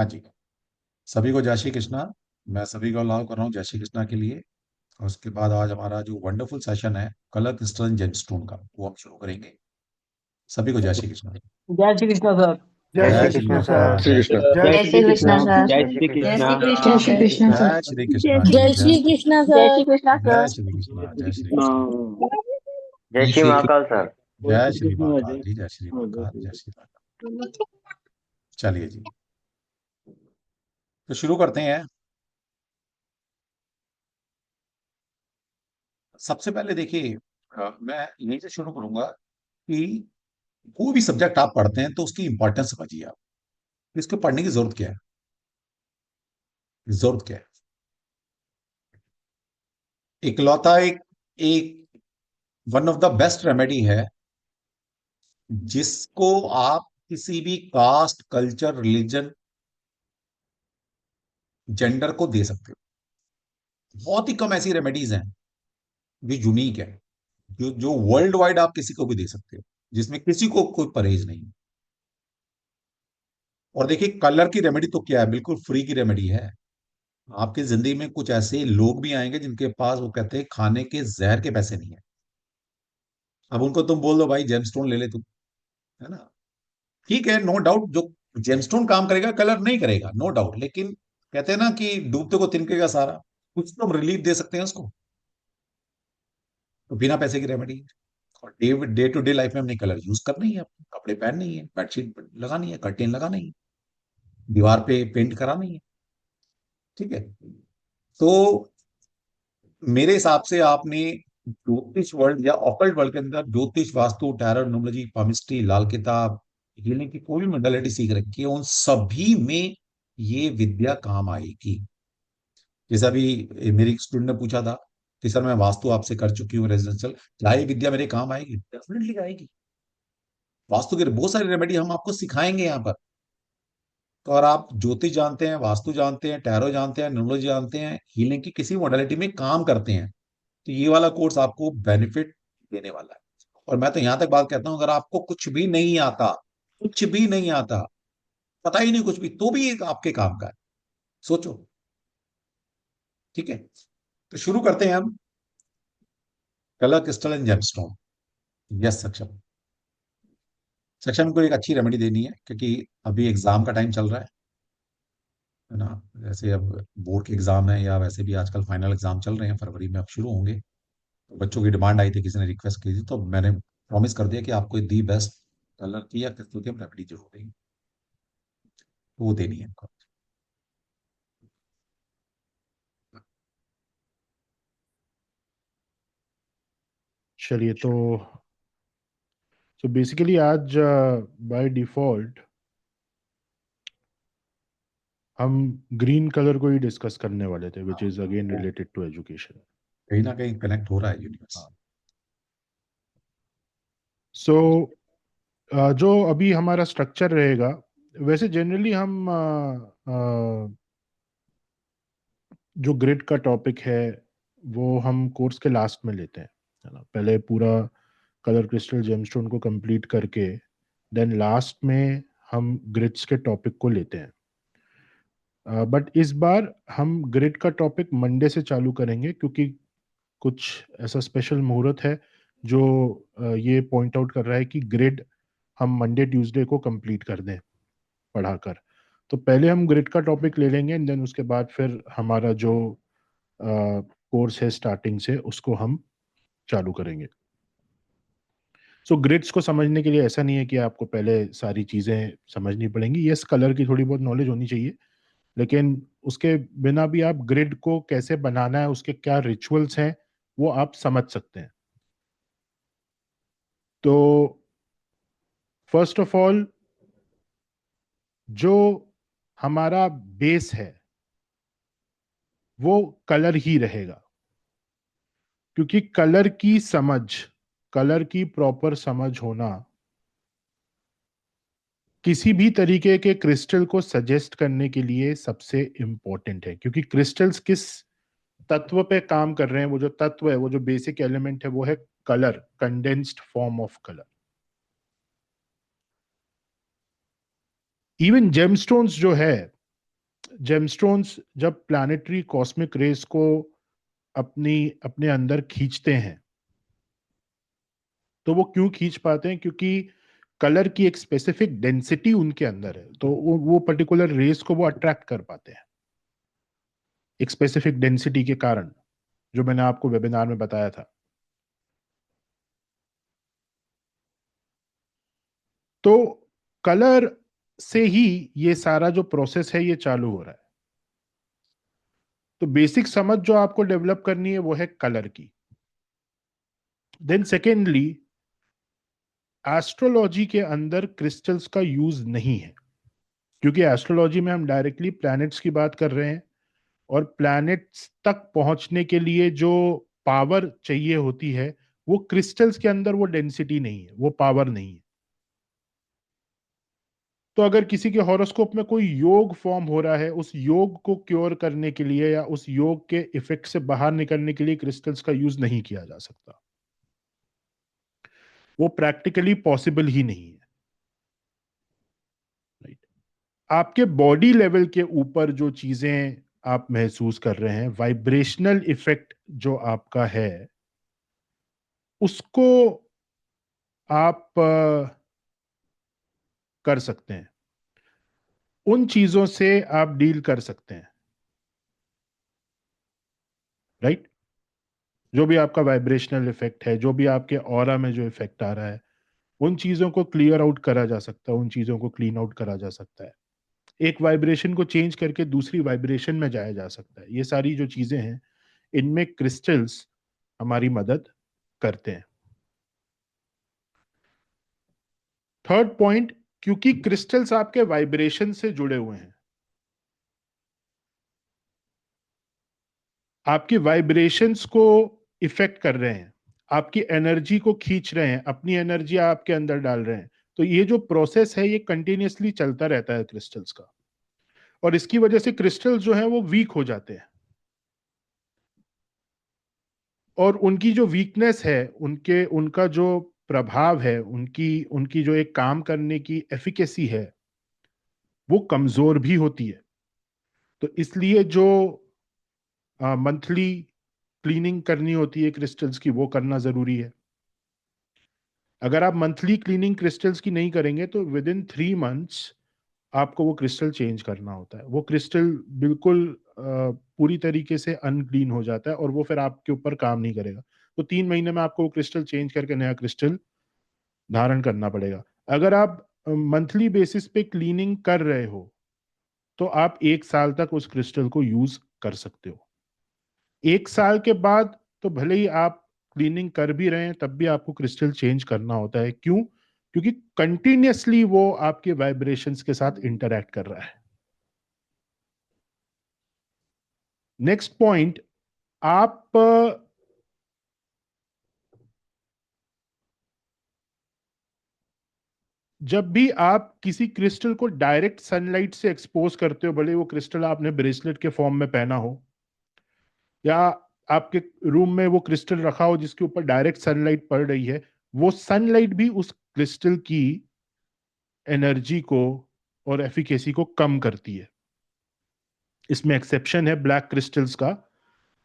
हाँ जी। सभी को जय श्री कृष्णा। मैं सभी को अलाउ कर रहा हूँ जय श्री कृष्णा के लिए। और उसके बाद आज हमारा जो वंडरफुल सेशन है कलर क्रिस्टल एंड जेमस्टोन का, वो हम शुरू करेंगे। सभी को जय श्री कृष्णा। जय श्री कृष्णा सर। जय जय श्री श्री कृष्ण कृष्णा। सर। श्री कृष्ण। जय जय श्री श्री कृष्ण। कृष्णा सर। जय श्री जय कृष्णा। श्री जय कृष्णा श्री सर। कृष्ण सर। जय श्री कृष्णा जी। जय श्री कृष्ण जय सर। श्री कृष्णा जय सर। श्री जय कृष्णा। जय श्री श्री कृष्णा। कृष्णा। जय श्री महाकाल सर। जय जय श्री श्री कृष्णा महाकाल जय। जी। जय श्री हाँ, जय महाकाल। श्री जय कृष्ण। श्री महाकाल। चलिए जी, तो शुरू करते हैं। सबसे पहले देखिए, मैं यहीं से शुरू करूंगा कि कोई भी सब्जेक्ट आप पढ़ते हैं तो उसकी इंपॉर्टेंस समझिए आप। इसको पढ़ने की जरूरत क्या है? जरूरत क्या है? इकलौता एक एक one of the best remedy है जिसको आप किसी भी कास्ट, कल्चर, रिलीजन, जेंडर को दे सकते हो। बहुत ही कम ऐसी रेमेडीज हैं जो यूनिक है, जो जो वर्ल्ड वाइड आप किसी को भी दे सकते हो, जिसमें किसी को कोई परहेज नहीं है। और देखिए, कलर की रेमेडी तो क्या है, बिल्कुल फ्री की रेमेडी है। आपकी जिंदगी में कुछ ऐसे लोग भी आएंगे जिनके पास, वो कहते हैं, खाने के जहर के पैसे नहीं है। अब उनको तुम बोल दो भाई जेमस्टोन ले ले तू, है ना? ठीक है, नो डाउट, जो जेमस्टोन काम करेगा कलर नहीं करेगा, नो डाउट, लेकिन कहते हैं ना कि डूबते को तिनके का सारा, कुछ तो हम रिलीफ दे सकते हैं उसको। तो बिना पैसे की रेमेडी है। और day day to day life में हमने कलर यूज करना ही है, कपड़े पहनने ही है, बेडशीट लगानी है, कर्टेन लगाना ही है, दीवार पे पेंट कराना ही है। ठीक है। तो मेरे हिसाब से आपने ज्योतिष वर्ल्ड या ऑकल्ट वर्ल्ड के अंदर ज्योतिष, वास्तु, टैरो न्यूमरोलॉजी, पामिस्ट्री, लाल किताब, हीलिंग की कोई भी मेडलिटी सीख रखी है, उन सभी में ये विद्या काम आएगी। जैसा अभी मेरी स्टूडेंट ने पूछा था कि सर मैं वास्तु आपसे कर चुकी हूँ रेजिडेंशियल, क्या ये विद्या मेरे काम आएगी? डेफिनेटली आएगी। वास्तु के बहुत सारी रेमेडी हम आपको सिखाएंगे यहाँ पर। तो अगर आप ज्योतिष जानते हैं, वास्तु जानते हैं, टैरो जानते हैं, न्यूमरोलॉजी जानते हैं, हीलिंग की किसी मॉडलिटी में काम करते हैं, तो ये वाला कोर्स आपको बेनिफिट देने वाला है। और मैं तो यहां तक बात कहता हूं, अगर आपको कुछ भी नहीं आता, कुछ भी नहीं आता, पता ही नहीं कुछ भी, तो भी एक आपके काम का है। सोचो। ठीक है, तो शुरू करते हैं हम। Colour crystal and gemstone. Yes सक्षम। सक्षम को एक अच्छी रेमेडी देनी है क्योंकि अभी एग्जाम का टाइम चल रहा है ना? जैसे अब बोर्ड के एग्जाम है, या वैसे भी आजकल फाइनल एग्जाम चल रहे हैं, फरवरी में अब शुरू होंगे। तो बच्चों की डिमांड आई थी, किसी ने रिक्वेस्ट की थी, तो मैंने प्रॉमिस कर दिया कि आपको दी बेस्ट कलर की या क्रिस्टल की रेमेडी जरूर देंगे। तो वो देनी है आपको। चलिए, तो बेसिकली आज बाय डिफॉल्ट हम ग्रीन कलर को ही डिस्कस करने वाले थे, विच इज अगेन वो रिलेटेड टू एजुकेशन। कहीं ना कहीं कनेक्ट हो रहा है यूनिवर्स। हाँ। सो जो अभी हमारा स्ट्रक्चर रहेगा, वैसे जनरली हम जो ग्रिड का टॉपिक है वो हम कोर्स के लास्ट में लेते हैं, है ना? पहले पूरा कलर क्रिस्टल जेमस्टोन को कंप्लीट करके देन लास्ट में हम ग्रिड्स के टॉपिक को लेते हैं। बट इस बार हम ग्रिड का टॉपिक मंडे से चालू करेंगे, क्योंकि कुछ ऐसा स्पेशल मुहूर्त है जो ये पॉइंट आउट कर रहा है कि ग्रिड हम मंडे ट्यूसडे को कंप्लीट कर दें पढ़ाकर। तो पहले हम ग्रिड का टॉपिक ले लेंगे एंड देन उसके बाद फिर हमारा जो कोर्स है स्टार्टिंग से उसको हम चालू करेंगे। सो ग्रिड्स को समझने के लिए ऐसा नहीं है कि आपको पहले सारी चीज़ें समझनी पड़ेंगी। यस, कलर की थोड़ी बहुत नॉलेज होनी चाहिए, लेकिन उसके बिना भी आप ग्रिड को कैसे बनाना है, उसके क्या रिचुअल्स हैं, वो आप समझ सकते हैं। तो फर्स्ट ऑफ ऑल, जो हमारा बेस है वो कलर ही रहेगा, क्योंकि कलर की समझ, कलर की प्रॉपर समझ होना किसी भी तरीके के क्रिस्टल को सजेस्ट करने के लिए सबसे इंपॉर्टेंट है। क्योंकि क्रिस्टल्स किस तत्व पे काम कर रहे हैं, वो जो तत्व है, वो जो बेसिक एलिमेंट है, वो है colour, condensed form of colour. Even gemstones जो है, जेमस्टोन्स जब प्लैनेटरी कॉस्मिक रेस को अपने अंदर खींचते हैं, तो वो क्यों खींच पाते हैं? क्योंकि कलर की एक स्पेसिफिक डेंसिटी उनके अंदर है, तो वो पर्टिकुलर रेस को वो अट्रैक्ट कर पाते हैं एक स्पेसिफिक डेंसिटी के कारण, जो मैंने आपको वेबिनार में बताया था। तो कलर से ही ये सारा जो प्रोसेस है ये चालू हो रहा है। तो बेसिक समझ जो आपको डेवलप करनी है वो है कलर की। देन सेकेंडली, एस्ट्रोलॉजी के अंदर क्रिस्टल्स का यूज नहीं है, क्योंकि एस्ट्रोलॉजी में हम डायरेक्टली प्लैनेट्स की बात कर रहे हैं, और प्लैनेट्स तक पहुंचने के लिए जो पावर चाहिए होती है, वो क्रिस्टल्स के अंदर वो डेंसिटी नहीं है, वो पावर नहीं है। तो अगर किसी के हॉरोस्कोप में कोई योग फॉर्म हो रहा है, उस योग को क्योर करने के लिए या उस योग के इफेक्ट से बाहर निकलने के लिए क्रिस्टल्स का यूज नहीं किया जा सकता। वो प्रैक्टिकली पॉसिबल ही नहीं है। राइट? आपके बॉडी लेवल के ऊपर जो चीजें आप महसूस कर रहे हैं, वाइब्रेशनल इफेक्ट जो आपका है, उसको आप कर सकते हैं, उन चीजों से आप डील कर सकते हैं। राइट? जो भी आपका वाइब्रेशनल इफेक्ट है, जो भी आपके ऑरा में जो इफेक्ट आ रहा है, उन चीजों को क्लियर आउट करा जा सकता है, उन चीजों को क्लीन आउट करा जा सकता है, एक वाइब्रेशन को चेंज करके दूसरी वाइब्रेशन में जाया जा सकता है। ये सारी जो चीजें हैं, इनमें क्रिस्टल्स हमारी मदद करते हैं। थर्ड पॉइंट, क्योंकि क्रिस्टल्स आपके वाइब्रेशन से जुड़े हुए हैं, आपकी वाइब्रेशंस को इफेक्ट कर रहे हैं, आपकी एनर्जी को खींच रहे हैं, अपनी एनर्जी आपके अंदर डाल रहे हैं। तो ये जो प्रोसेस है ये कंटिन्यूअसली चलता रहता है क्रिस्टल्स का, और इसकी वजह से क्रिस्टल्स जो है वो वीक हो जाते हैं, और उनकी जो वीकनेस है, उनका जो प्रभाव है, उनकी उनकी जो एक काम करने की एफिकेसी है, वो कमजोर भी होती है। तो इसलिए जो मंथली क्लीनिंग करनी होती है क्रिस्टल्स की, वो करना जरूरी है। अगर आप मंथली क्लीनिंग क्रिस्टल्स की नहीं करेंगे तो विद इन 3 मंथ्स आपको वो क्रिस्टल चेंज करना होता है। वो क्रिस्टल बिल्कुल पूरी तरीके से अनक्लीन हो जाता है, और वो फिर आपके ऊपर काम नहीं करेगा। तो 3 महीने में आपको वो क्रिस्टल चेंज करके नया क्रिस्टल धारण करना पड़ेगा। अगर आप मंथली बेसिस पे क्लीनिंग कर रहे हो, तो आप 1 साल तक उस क्रिस्टल को यूज कर सकते हो। 1 साल के बाद तो भले ही आप क्लीनिंग कर भी रहे हैं, तब भी आपको क्रिस्टल चेंज करना होता है। क्यों? क्योंकि कंटिन्यूअसली वो आपके वाइब्रेशंस के साथ इंटरैक्ट कर रहा है। नेक्स्ट पॉइंट, आप जब भी आप किसी क्रिस्टल को डायरेक्ट सनलाइट से एक्सपोज करते हो, भले वो क्रिस्टल आपने ब्रेसलेट के फॉर्म में पहना हो, या आपके रूम में वो क्रिस्टल रखा हो जिसके ऊपर डायरेक्ट सनलाइट पड़ रही है, वो सनलाइट भी उस क्रिस्टल की एनर्जी को और एफिकेसी को कम करती है। इसमें एक्सेप्शन है ब्लैक क्रिस्टल्स का।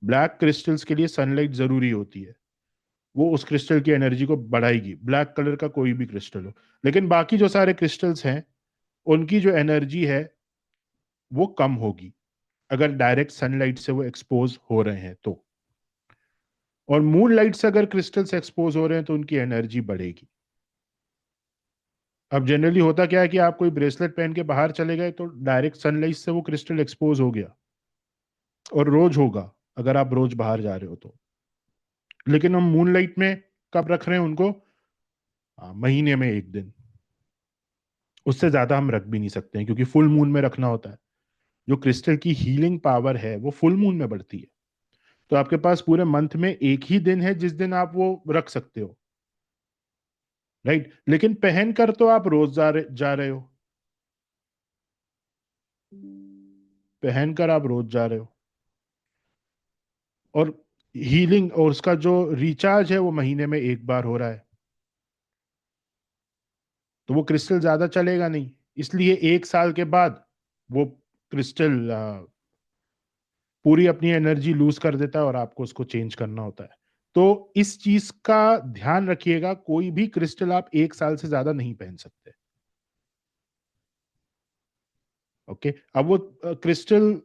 ब्लैक क्रिस्टल्स के लिए सनलाइट जरूरी होती है, वो उस क्रिस्टल की एनर्जी को बढ़ाएगी, ब्लैक कलर का कोई भी क्रिस्टल हो। लेकिन बाकी जो सारे क्रिस्टल्स हैं, उनकी जो एनर्जी है वो कम होगी अगर डायरेक्ट सनलाइट से वो एक्सपोज हो रहे हैं तो। और मून लाइट से अगर क्रिस्टल्स एक्सपोज हो रहे हैं तो उनकी एनर्जी बढ़ेगी। अब जनरली होता क्या है कि आप कोई ब्रेसलेट पहन के बाहर चले गए तो डायरेक्ट सनलाइट से वो क्रिस्टल एक्सपोज हो गया, और रोज होगा अगर आप रोज बाहर जा रहे हो तो। लेकिन हम मूनलाइट में कब रख रहे हैं उनको? महीने में 1 दिन, उससे ज्यादा हम रख भी नहीं सकते हैं, क्योंकि फुल मून में रखना होता है। जो क्रिस्टल की हीलिंग पावर है वो फुल मून में बढ़ती है। तो आपके पास पूरे मंथ में एक ही दिन है जिस दिन आप वो रख सकते हो। राइट? लेकिन पहनकर तो आप रोज जा रहे हो, पहनकर आप रोज जा रहे हो, और हीलिंग और उसका जो रिचार्ज है वो महीने में एक बार हो रहा है। तो वो क्रिस्टल ज्यादा चलेगा नहीं, इसलिए 1 साल के बाद वो क्रिस्टल पूरी अपनी एनर्जी लूज कर देता है और आपको उसको चेंज करना होता है। तो इस चीज का ध्यान रखिएगा, कोई भी क्रिस्टल आप 1 साल से ज्यादा नहीं पहन सकते। ओके, अब वो क्रिस्टल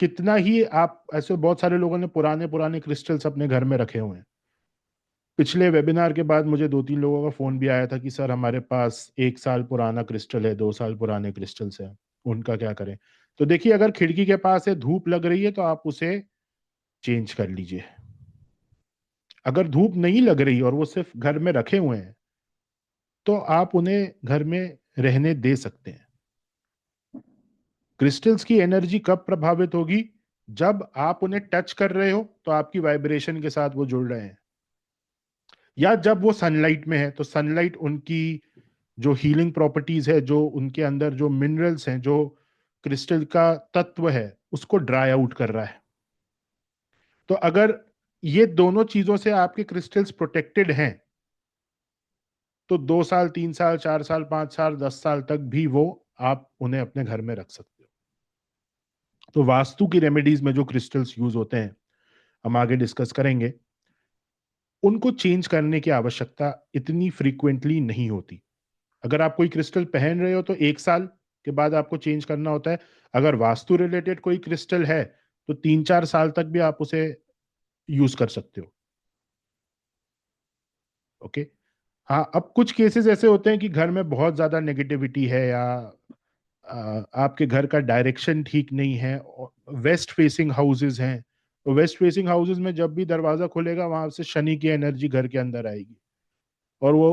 कितना ही आप, ऐसे बहुत सारे लोगों ने पुराने पुराने क्रिस्टल्स अपने घर में रखे हुए हैं। पिछले वेबिनार के बाद मुझे 2-3 लोगों का फोन भी आया था कि सर हमारे पास 1 साल पुराना क्रिस्टल है, 2 साल पुराने क्रिस्टल्स हैं, उनका क्या करें। तो देखिए, अगर खिड़की के पास है, धूप लग रही है, तो आप उसे चेंज कर लीजिए। अगर धूप नहीं लग रही और वो सिर्फ घर में रखे हुए हैं, तो आप उन्हें घर में रहने दे सकते हैं। क्रिस्टल्स की एनर्जी कब प्रभावित होगी? जब आप उन्हें टच कर रहे हो तो आपकी वाइब्रेशन के साथ वो जुड़ रहे हैं, या जब वो सनलाइट में है तो सनलाइट उनकी जो हीलिंग प्रॉपर्टीज है, जो उनके अंदर जो मिनरल्स हैं, जो क्रिस्टल का तत्व है, उसको ड्राई आउट कर रहा है। तो अगर ये दोनों चीजों से आपके क्रिस्टल्स प्रोटेक्टेड हैं, तो 2 साल, 3 साल, 4 साल, 5 साल, 10 साल तक भी वो आप उन्हें अपने घर में रख सकते हो। तो वास्तु की रेमेडीज में जो क्रिस्टल्स यूज होते हैं, हम आगे डिस्कस करेंगे, उनको चेंज करने की आवश्यकता इतनी फ्रीक्वेंटली नहीं होती। अगर आप कोई क्रिस्टल पहन रहे हो तो 1 साल के बाद आपको चेंज करना होता है। अगर वास्तु रिलेटेड कोई क्रिस्टल है तो 3-4 साल तक भी आप उसे यूज कर सकते हो। ओके। हाँ, अब कुछ केसेस ऐसे होते हैं कि घर में बहुत ज्यादा नेगेटिविटी है, या आपके घर का डायरेक्शन ठीक नहीं है, वेस्ट फेसिंग हाउसेज हैं, तो वेस्ट फेसिंग हाउसेज में जब भी दरवाजा खुलेगा वहां से शनि की एनर्जी घर के अंदर आएगी, और वो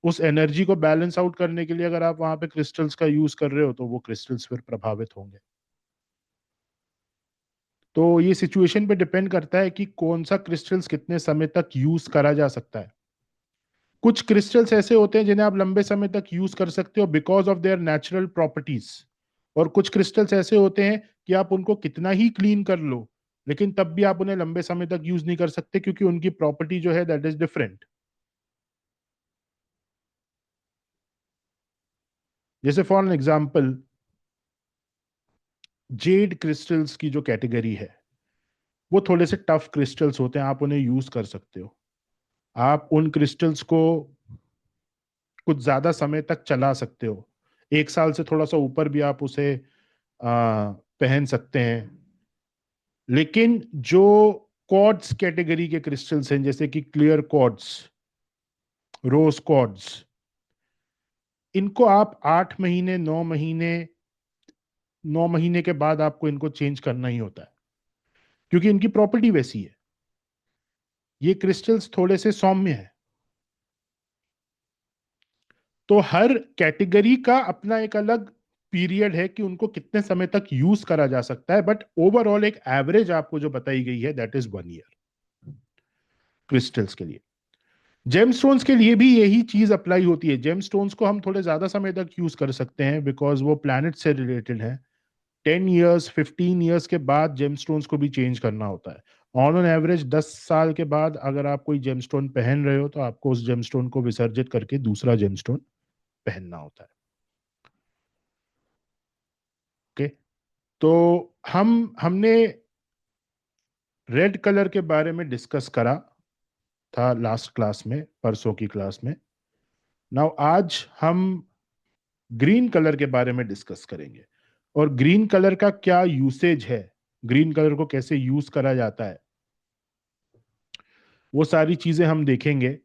उस एनर्जी को बैलेंस आउट करने के लिए अगर आप वहां पे क्रिस्टल्स का यूज कर रहे हो तो वो क्रिस्टल्स फिर प्रभावित होंगे। तो ये सिचुएशन पे डिपेंड करता है कि कौन सा क्रिस्टल्स कितने समय तक यूज करा जा सकता है। कुछ क्रिस्टल्स ऐसे होते हैं जिन्हें आप लंबे समय तक यूज कर सकते हो because of their natural properties, और कुछ क्रिस्टल्स ऐसे होते हैं कि आप उनको कितना ही क्लीन कर लो, लेकिन तब भी आप उन्हें लंबे समय तक यूज नहीं कर सकते, क्योंकि उनकी प्रॉपर्टी जो है दैट इज डिफरेंट। जैसे for an example, Z crystals की जो कैटेगरी है, वो थोड़े से टफ क्रिस्टल्स होते हैं, आप उन्हें यूज कर सकते हो। आप उन क्रिस्टल्स को कुछ ज्यादा समय तक चला सकते हो, 1 साल से थोड़ा सा ऊपर भी आप उसे पहन सकते हैं। लेकिन जो क्वार्ट्ज कैटेगरी के क्रिस्टल्स हैं, जैसे कि क्लियर क्वार्ट्ज, रोज क्वार्ट्ज, इनको आप 8 महीने, 9 महीने, 9 महीने के बाद आपको इनको चेंज करना ही होता है, क्योंकि इनकी प्रॉपर्टी वैसी है। ये क्रिस्टल्स थोड़े से सौम्य है। तो हर कैटेगरी का अपना एक अलग पीरियड है कि उनको कितने समय तक यूज करा जा सकता है, बट ओवरऑल एक एवरेज आपको जो बताई गई है दैट इज 1 ईयर क्रिस्टल्स के लिए। जेमस्टोन्स के लिए भी यही चीज अप्लाई होती है। जेमस्टोन्स को हम थोड़े ज्यादा समय तक यूज कर सकते हैं बिकॉज वो प्लैनेट से रिलेटेड है। 10 ईयर्स, 15 ईयर्स के बाद जेमस्टोन्स को भी चेंज करना होता है। ऑन एन एवरेज 10 साल के बाद अगर आप कोई जेमस्टोन पहन रहे हो तो आपको उस जेमस्टोन को विसर्जित करके दूसरा जेमस्टोन पहनना होता है। ओके। तो हमने रेड कलर के बारे में डिस्कस करा था लास्ट क्लास में, परसों की क्लास में। नाउ आज हम ग्रीन कलर के बारे में डिस्कस करेंगे, और ग्रीन कलर का क्या यूसेज है, ग्रीन कलर को कैसे यूज करा जाता है, वो सारी चीजें हम देखेंगे।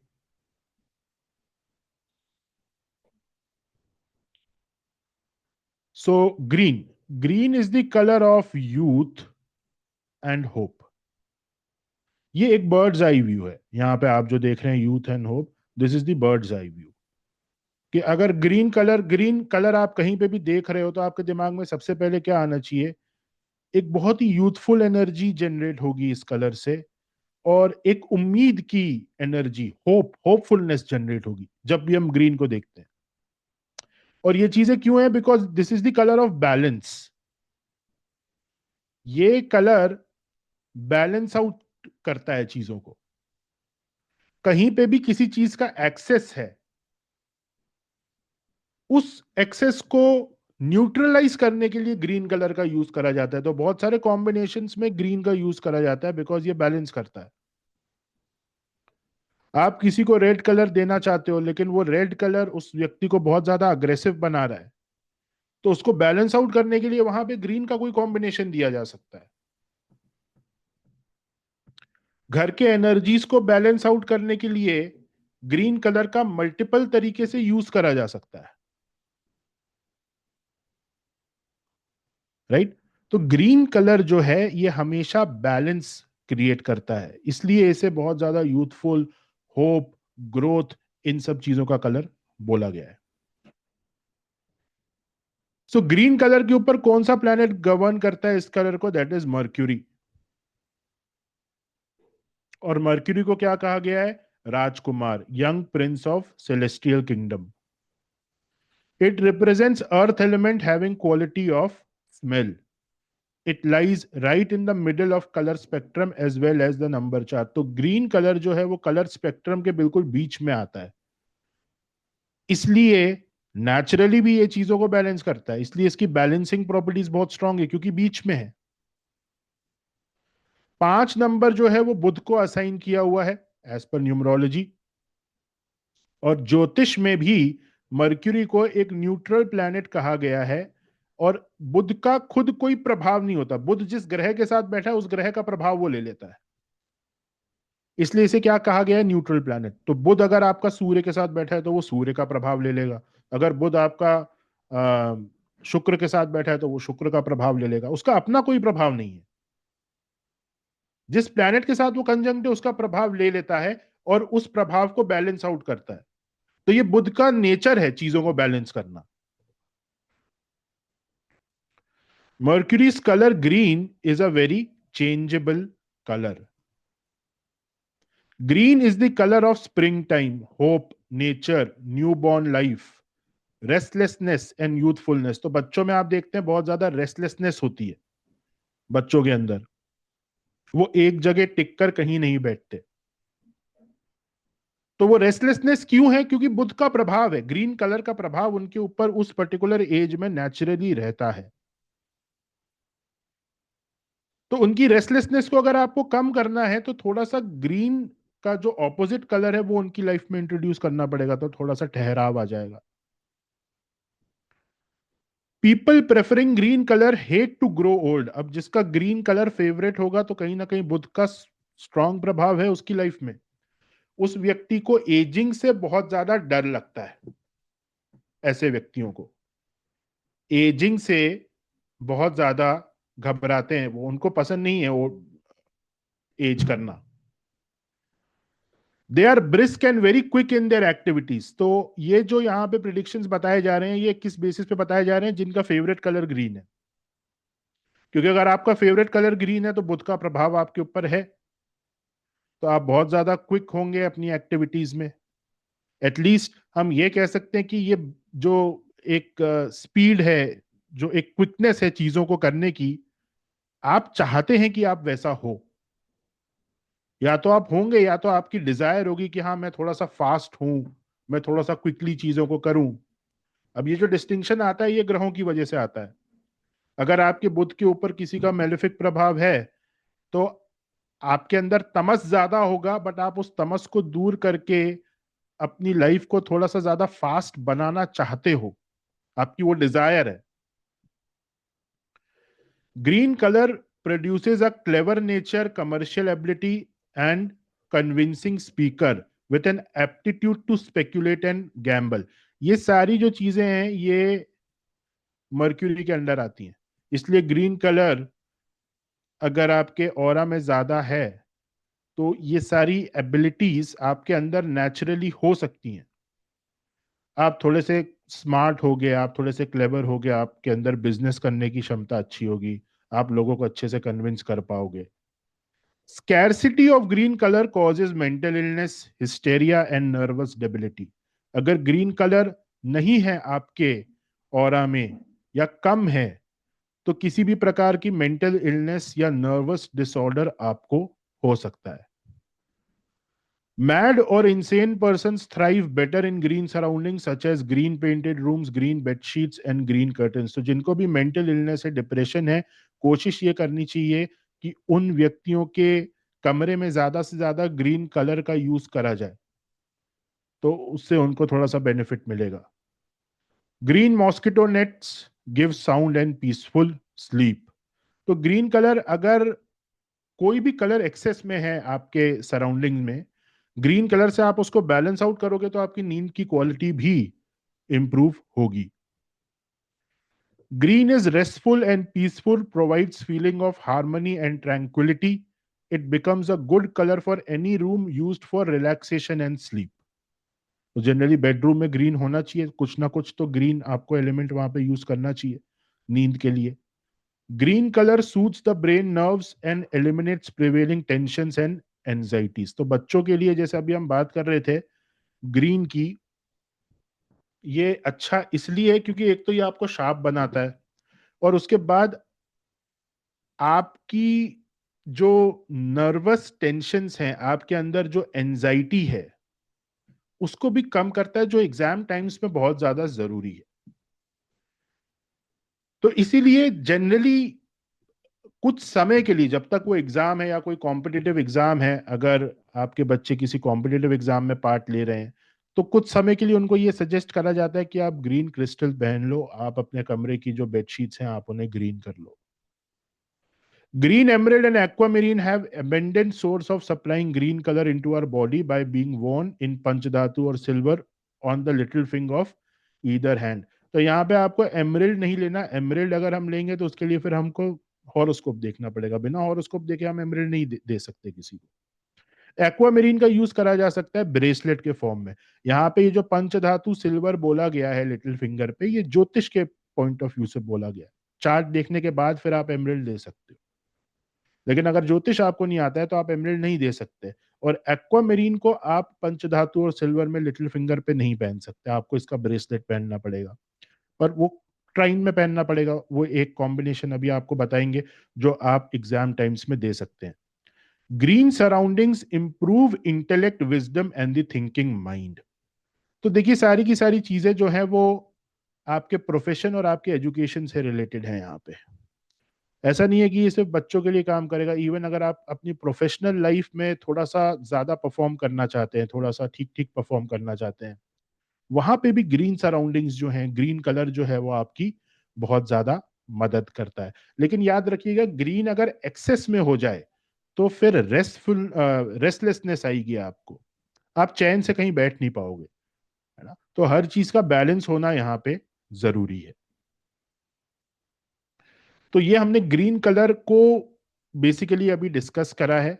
So green, green is the colour of youth and hope. ये एक बर्ड्स आई व्यू है। यहाँ पे आप जो देख रहे हैं youth and hope, this is the birds eye view. कि अगर ग्रीन कलर आप कहीं पे भी देख रहे हो तो आपके दिमाग में सबसे पहले क्या आना चाहिए? एक बहुत ही यूथफुल एनर्जी जनरेट होगी इस कलर से, और एक उम्मीद की एनर्जी, होपफुलनेस जनरेट होगी जब भी हम ग्रीन को देखते हैं। और ये चीजें क्यों है? Because this is the colour of balance. ये कलर बैलेंस आउट करता है चीजों को। कहीं पे भी किसी चीज का एक्सेस है, उस एक्सेस को न्यूट्रलाइज करने के लिए ग्रीन कलर का यूज करा जाता है। तो बहुत सारे कॉम्बिनेशंस में ग्रीन का यूज करा जाता है बिकॉज ये बैलेंस करता है। आप किसी को रेड कलर देना चाहते हो लेकिन वो रेड कलर उस व्यक्ति को बहुत ज्यादा अग्रेसिव बना रहा है, तो उसको बैलेंस आउट करने के लिए वहां पे ग्रीन का कोई कॉम्बिनेशन दिया जा सकता है। घर के एनर्जीज को बैलेंस आउट करने के लिए ग्रीन कलर का मल्टीपल तरीके से यूज करा जा सकता है, राइट। तो ग्रीन कलर जो है ये हमेशा बैलेंस क्रिएट करता है, इसलिए इसे बहुत ज्यादा यूथफुल, होप, ग्रोथ, इन सब चीजों का कलर बोला गया है। सो ग्रीन कलर के ऊपर कौन सा प्लैनेट गवर्न करता है इस कलर को? That is Mercury. और मर्क्यूरी को क्या कहा गया है? राजकुमार, young prince of celestial kingdom. It represents earth element having quality of smell. It lies right in the middle of colour spectrum as well as the number chart. तो green colour जो है वो कलर स्पेक्ट्रम के बिल्कुल बीच में आता है, इसलिए नेचुरली भी ये चीजों को बैलेंस करता है, इसलिए इसकी बैलेंसिंग प्रॉपर्टीज बहुत स्ट्रांग है क्योंकि बीच में है। 5 नंबर जो है वो बुध को असाइन किया हुआ है एज पर न्यूमरोलॉजी, और ज्योतिष में भी मर्क्यूरी को एक न्यूट्रल प्लैनेट कहा गया है और बुध का खुद कोई प्रभाव नहीं होता। बुध जिस ग्रह के साथ बैठा है उस ग्रह का प्रभाव वो ले लेता है, इसलिए इसे क्या कहा गया है? Neutral planet. तो बुध अगर आपका सूर्य के साथ बैठा है तो वो सूर्य का प्रभाव ले लेगा, अगर बुध आपका शुक्र के साथ बैठा है तो वो शुक्र का प्रभाव ले लेगा, उसका अपना कोई प्रभाव नहीं है। जिस प्लैनेट के साथ वो कंजंक्ट है उसका प्रभाव ले लेता है और उस प्रभाव को बैलेंस आउट करता है। तो ये बुध का नेचर है चीजों को बैलेंस करना। Mercury's color green is a very changeable color. Green is the color of springtime, hope, nature, newborn life, restlessness and youthfulness. तो बच्चों में आप देखते हैं बहुत ज्यादा रेस्टलेसनेस होती है बच्चों के अंदर, वो एक जगह टिक कर कहीं नहीं बैठते। तो वो रेस्टलेसनेस क्यों है? क्योंकि बुध का प्रभाव है, ग्रीन कलर का प्रभाव उनके ऊपर उस पर्टिकुलर एज में नेचुरली रहता है। तो उनकी रेस्टलेसनेस को अगर आपको कम करना है तो थोड़ा सा ग्रीन का जो ऑपोजिट कलर है वो उनकी लाइफ में इंट्रोड्यूस करना पड़ेगा, तो थोड़ा सा ठहराव आ जाएगा। People preferring green colour hate to grow old. अब जिसका ग्रीन कलर फेवरेट होगा तो कहीं ना कहीं बुध का स्ट्रॉन्ग प्रभाव है उसकी लाइफ में, उस व्यक्ति को एजिंग से बहुत ज्यादा डर लगता है। ऐसे व्यक्तियों को एजिंग से बहुत ज्यादा घबराते हैं, वो उनको पसंद नहीं है वो एज करना। They are brisk and very quick in their activities. तो ये जो यहाँ पे प्रिडिक्शंस बताए जा रहे हैं ये किस बेसिस पे बताए जा रहे हैं? जिनका फेवरेट कलर ग्रीन है, क्योंकि अगर आपका फेवरेट कलर ग्रीन है तो बुध का प्रभाव आपके ऊपर है, तो आप बहुत ज्यादा क्विक होंगे अपनी एक्टिविटीज में। एटलीस्ट हम ये कह सकते हैं कि ये जो एक स्पीड है, जो एक क्विकनेस है चीजों को करने की, आप चाहते हैं कि आप वैसा हो। या तो आप होंगे या तो आपकी डिजायर होगी कि हाँ मैं थोड़ा सा फास्ट हूं, मैं थोड़ा सा क्विकली चीजों को करूं। अब ये जो डिस्टिंक्शन आता है ये ग्रहों की वजह से आता है। अगर आपके बुध के ऊपर किसी का मेलेफिक प्रभाव है तो आपके अंदर तमस ज्यादा होगा, बट आप उस तमस को दूर करके अपनी लाइफ को थोड़ा सा ज्यादा फास्ट बनाना चाहते हो, आपकी वो डिजायर है। Green colour produces a clever nature, commercial ability and convincing speaker with an aptitude to speculate and gamble। ये सारी जो चीजें हैं ये मर्क्यूरी के अंडर आती हैं, इसलिए ग्रीन कलर अगर आपके ऑरा में ज्यादा है तो ये सारी एबिलिटीज आपके अंदर नेचुरली हो सकती हैं। आप थोड़े से स्मार्ट हो गए, आप थोड़े से क्लेवर हो गए, आपके अंदर बिजनेस करने की क्षमता अच्छी होगी, आप लोगों को अच्छे से कन्विंस कर पाओगे। Scarcity of green colour causes mental illness, hysteria and nervous debility. अगर ग्रीन कलर नहीं है आपके ऑरा में या कम है तो किसी भी प्रकार की मेंटल इलनेस या नर्वस डिसऑर्डर आपको हो सकता है। Mad or insane persons thrive better in green surroundings such as green painted rooms, green bed sheets and green curtains. तो जिनको भी मेंटल इलनेस है, डिप्रेशन है, कोशिश ये करनी चाहिए कि उन व्यक्तियों के कमरे में ज्यादा से ज्यादा ग्रीन कलर का यूज करा जाए, तो उससे उनको थोड़ा सा बेनिफिट मिलेगा. Green mosquito nets give sound and peaceful sleep. तो ग्रीन कलर, अगर कोई भी कलर एक्सेस में है आपके सराउंडिंग में, ग्रीन कलर से आप उसको बैलेंस आउट करोगे तो आपकी नींद की क्वालिटी भी इंप्रूव होगी. Green is restful and peaceful, provides feeling of harmony and tranquillity. It becomes a good colour for any room used for relaxation and sleep. तो जनरली बेडरूम में ग्रीन होना चाहिए, कुछ ना कुछ तो ग्रीन आपको एलिमेंट वहां पे यूज करना चाहिए नींद के लिए. Green colour suits the brain nerves and eliminates prevailing tensions and anxieties. तो बच्चों के लिए, जैसे अभी हम बात कर रहे थे ग्रीन की, ये अच्छा इसलिए है क्योंकि एक तो ये आपको शार्प बनाता है, और उसके बाद आपकी जो नर्वस टेंशंस हैं, आपके अंदर जो एंजाइटी है, उसको भी कम करता है, जो एग्जाम टाइम्स में बहुत ज्यादा जरूरी है. तो इसीलिए जनरली कुछ समय के लिए, जब तक वो एग्जाम है या कोई कॉम्पिटिटिव एग्जाम है, अगर आपके बच्चे किसी कॉम्पिटिटिव एग्जाम में पार्ट ले रहे हैं, तो कुछ समय के लिए उनको ये सजेस्ट करा जाता है कि आप ग्रीन क्रिस्टल पहन लो, आप अपने कमरे की जो बेडशीट्स हैं आप उन्हें ग्रीन कर लो. Green emerald and aquamarine have abundant source of supplying green color into our body by being worn in पंचधातु और silver on the little finger of either hand. तो यहाँ पे आपको एमरल्ड नहीं लेना. एमरल्ड अगर हम लेंगे तो उसके लिए फिर हमको हॉरोस्कोप देखना पड़ेगा. बिना हॉरोस्कोप देखे हम एमरल्ड नहीं दे सकते किसी को. एक्वामेरीन का यूज करा जा सकता है ब्रेसलेट के फॉर्म में. यहाँ पे ये जो पंचधातु सिल्वर बोला गया है लिटिल फिंगर पे, ये ज्योतिष के पॉइंट ऑफ व्यू से बोला गया है. चार्ट देखने के बाद फिर आप एमरल्ड दे सकते हो, लेकिन अगर ज्योतिष आपको नहीं आता है तो आप एमरल्ड नहीं दे सकते. और एक्वामेरीन को आप पंचधातु और सिल्वर में लिटिल फिंगर पे नहीं पहन सकते, आपको इसका ब्रेसलेट पहनना पड़ेगा, पर वो ट्राइन में पहनना पड़ेगा. वो एक कॉम्बिनेशन अभी आपको बताएंगे जो आप एग्जाम टाइम्स में दे सकते हैं. Green surroundings improve intellect, wisdom and the thinking mind. तो देखिए सारी की सारी चीजें जो है वो आपके प्रोफेशन और आपके एजुकेशन से रिलेटेड है. यहाँ पे ऐसा नहीं है कि ये सिर्फ बच्चों के लिए काम करेगा. इवन अगर आप अपनी प्रोफेशनल लाइफ में थोड़ा सा ज्यादा परफॉर्म करना चाहते हैं, थोड़ा सा ठीक ठीक परफॉर्म करना चाहते हैं, वहां पे भी ग्रीन सराउंडिंग्स जो हैं, ग्रीन कलर जो है वो आपकी बहुत ज्यादा मदद करता है. लेकिन याद रखिएगा, ग्रीन अगर एक्सेस में हो जाए तो फिर रेस्टलेसनेस आएगी आपको, आप चैन से कहीं बैठ नहीं पाओगे, है ना. तो हर चीज का बैलेंस होना यहाँ पे जरूरी है. तो ये हमने ग्रीन कलर को बेसिकली अभी डिस्कस करा है.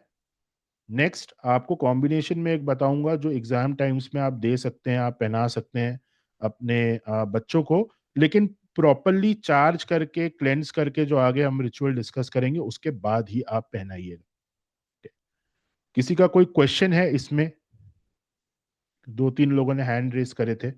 नेक्स्ट आपको कॉम्बिनेशन में एक बताऊंगा जो एग्जाम टाइम्स में आप दे सकते हैं, आप पहना सकते हैं अपने बच्चों को, लेकिन प्रॉपरली चार्ज करके, क्लेंस करके, जो आगे हम रिचुअल डिस्कस करेंगे उसके बाद ही आप पहनाइएगा. किसी का कोई क्वेश्चन है इसमें? दो तीन लोगों ने हैंड रेस करे थे.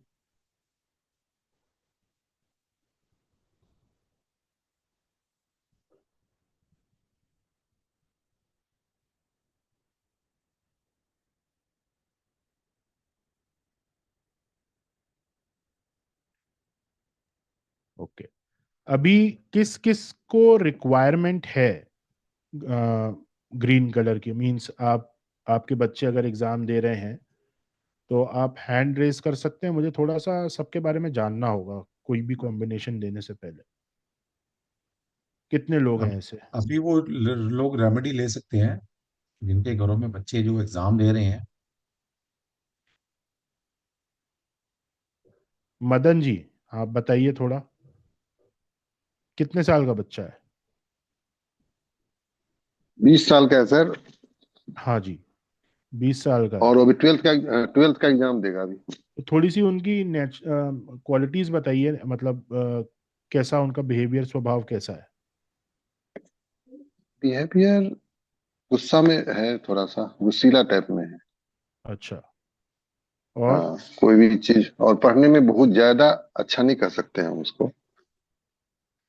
ओके. अभी किस किस को रिक्वायरमेंट है ग्रीन कलर की? मींस आप, आपके बच्चे अगर एग्जाम दे रहे हैं तो आप हैंड रेस कर सकते हैं. मुझे थोड़ा सा सबके बारे में जानना होगा कोई भी कॉम्बिनेशन देने से पहले. कितने लोग हैं अब ऐसे? अभी वो लोग रेमेडी ले सकते हैं जिनके घरों में बच्चे जो एग्जाम दे रहे हैं. मदन जी, आप बताइए थोड़ा, कितने साल का बच्चा है? 20 साल का है सर। हाँ जी, 20 साल का है. और वो अभी ट्वेल्थ का एग्जाम देगा अभी। तो थोड़ी सी उनकी क्वालिटीज बताइए, मतलब कैसा उनका बिहेवियर, स्वभाव कैसा है? बिहेवियर गुस्सा में है, थोड़ा सा गुस्सीला टाइप में है। अच्छा. और? हाँ, कोई भी चीज, और पढ़ने में बहुत ज्यादा अच्छा नहीं कर सकते हम उसको।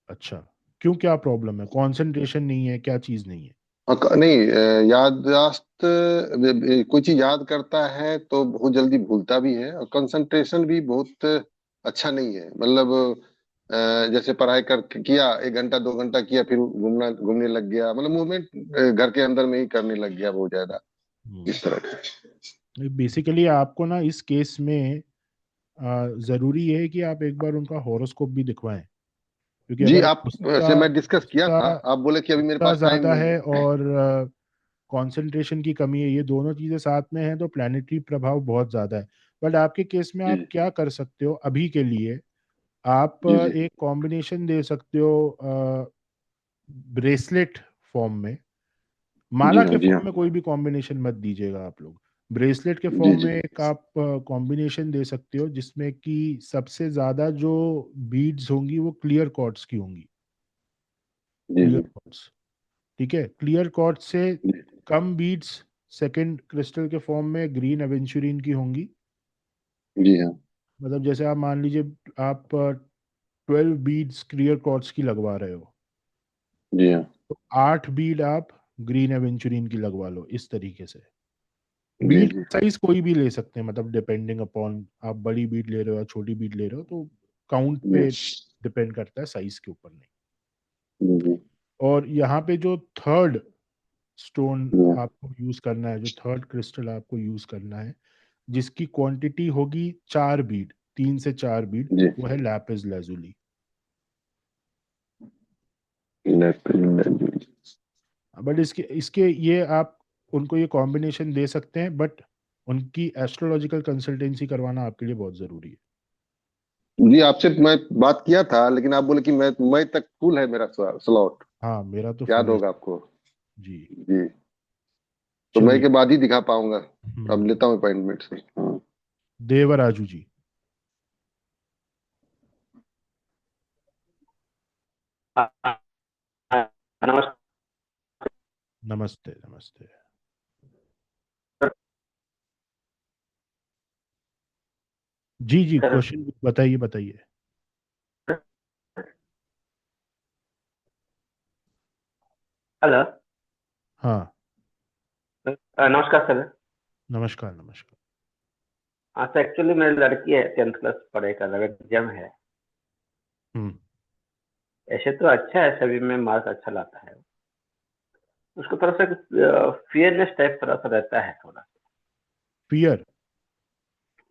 अच्छा, क्यों, क्या प्रॉब्लम है? कंसंट्रेशन नहीं है, क्या चीज नहीं है? नहीं, याददाश्त कोई चीज याद करता है तो बहुत जल्दी भूलता भी है, और कंसंट्रेशन भी बहुत अच्छा नहीं है। मतलब जैसे पढ़ाई कर किया, 1 घंटा 2 घंटा किया, फिर घूमने लग गया, मतलब मूवमेंट घर के अंदर में ही करने लग गया बहुत ज्यादा, इस तरह का। बेसिकली आपको ना इस केस में जरूरी है कि आप एक बार उनका हॉरोस्कोप भी दिखवाएं, क्योंकि जी, अगर आप उसका से मैं डिस्कस किया उसका था, आप बोले कि अभी मेरे उसका पास टाइम ज्यादा नहीं है है। और कंसंट्रेशन की कमी है, ये दोनों चीजें साथ में हैं तो प्लानिटरी प्रभाव बहुत ज्यादा है। बट आपके केस में जी आप क्या कर सकते हो अभी के लिए, आप जी जी एक कॉम्बिनेशन दे सकते हो ब्रेसलेट फॉर्म में। जी माला हाँ, के जी हाँ, फॉर्म में कोई भी कॉम्बिनेशन मत दीजिएगा आप लोग। ब्रेसलेट के जी फॉर्म जी में एक आप कॉम्बिनेशन दे सकते हो जिसमें कि सबसे ज्यादा जो बीड्स होंगी वो क्लियर कॉर्ड्स की होंगी। जी क्लियर जी कॉर्ड्स, ठीक है, क्लियर कॉर्ड्स से जी कम बीड्स सेकंड क्रिस्टल के फॉर्म में ग्रीन एवेंचुरिन की होंगी। जी हाँ, मतलब जैसे आप मान लीजिए आप 12 बीड्स क्लियर कॉर्ड्स की लगवा रहे हो, जी हाँ, तो 8 बीड आप ग्रीन एवेंचुरिन की लगवा लो, इस तरीके से। जी बीट जी साइज कोई भी ले सकते हैं, मतलब डिपेंडिंग अपॉन आप बड़ी बीट ले रहे हो या छोटी बीट ले रहे हो, तो काउंट पे जी डिपेंड करता है, साइज के ऊपर नहीं। जी जी और यहाँ पे जो थर्ड स्टोन जी हाँ, आपको यूज करना है, जो थर्ड क्रिस्टल आपको यूज करना है, जिसकी क्वांटिटी होगी 4 बीट, 3 से 4 बीट, जी वो है लैपिस lazuli। जी बट इसके इसके ये आप उनको ये कॉम्बिनेशन दे सकते हैं, बट उनकी एस्ट्रोलॉजिकल कंसल्टेंसी करवाना आपके लिए बहुत जरूरी है। जी, आपसे मैं बात किया था, लेकिन आप बोले कि मैं तक फुल है मेरा स्लॉट। हाँ, मेरा तो याद फुल है होगा आपको। जी। जी, तो मैं चलिए। के बाद ही दिखा पाऊंगा। अब हम्म। लेता हूँ अपॉइंटमेंट से। हाँ। देवराजू जी। हाँ, हाँ, नमस्कार। नमस्ते नमस्ते। जी जी, क्वेश्चन बताइए बताइए। हेलो। हाँ। नमस्कार सर। नमस्कार नमस्कार। हाँ, तो एक्चुअली मेरी लड़की है, 10th क्लास पढ़ेगा, अगर एग्जाम है। हम्म। ऐसे तो अच्छा है, सभी में मार्क अच्छा लाता है। उसको थोड़ा सा फियरनेस टाइप थोड़ा सा रहता है, थोड़ा सा फियर?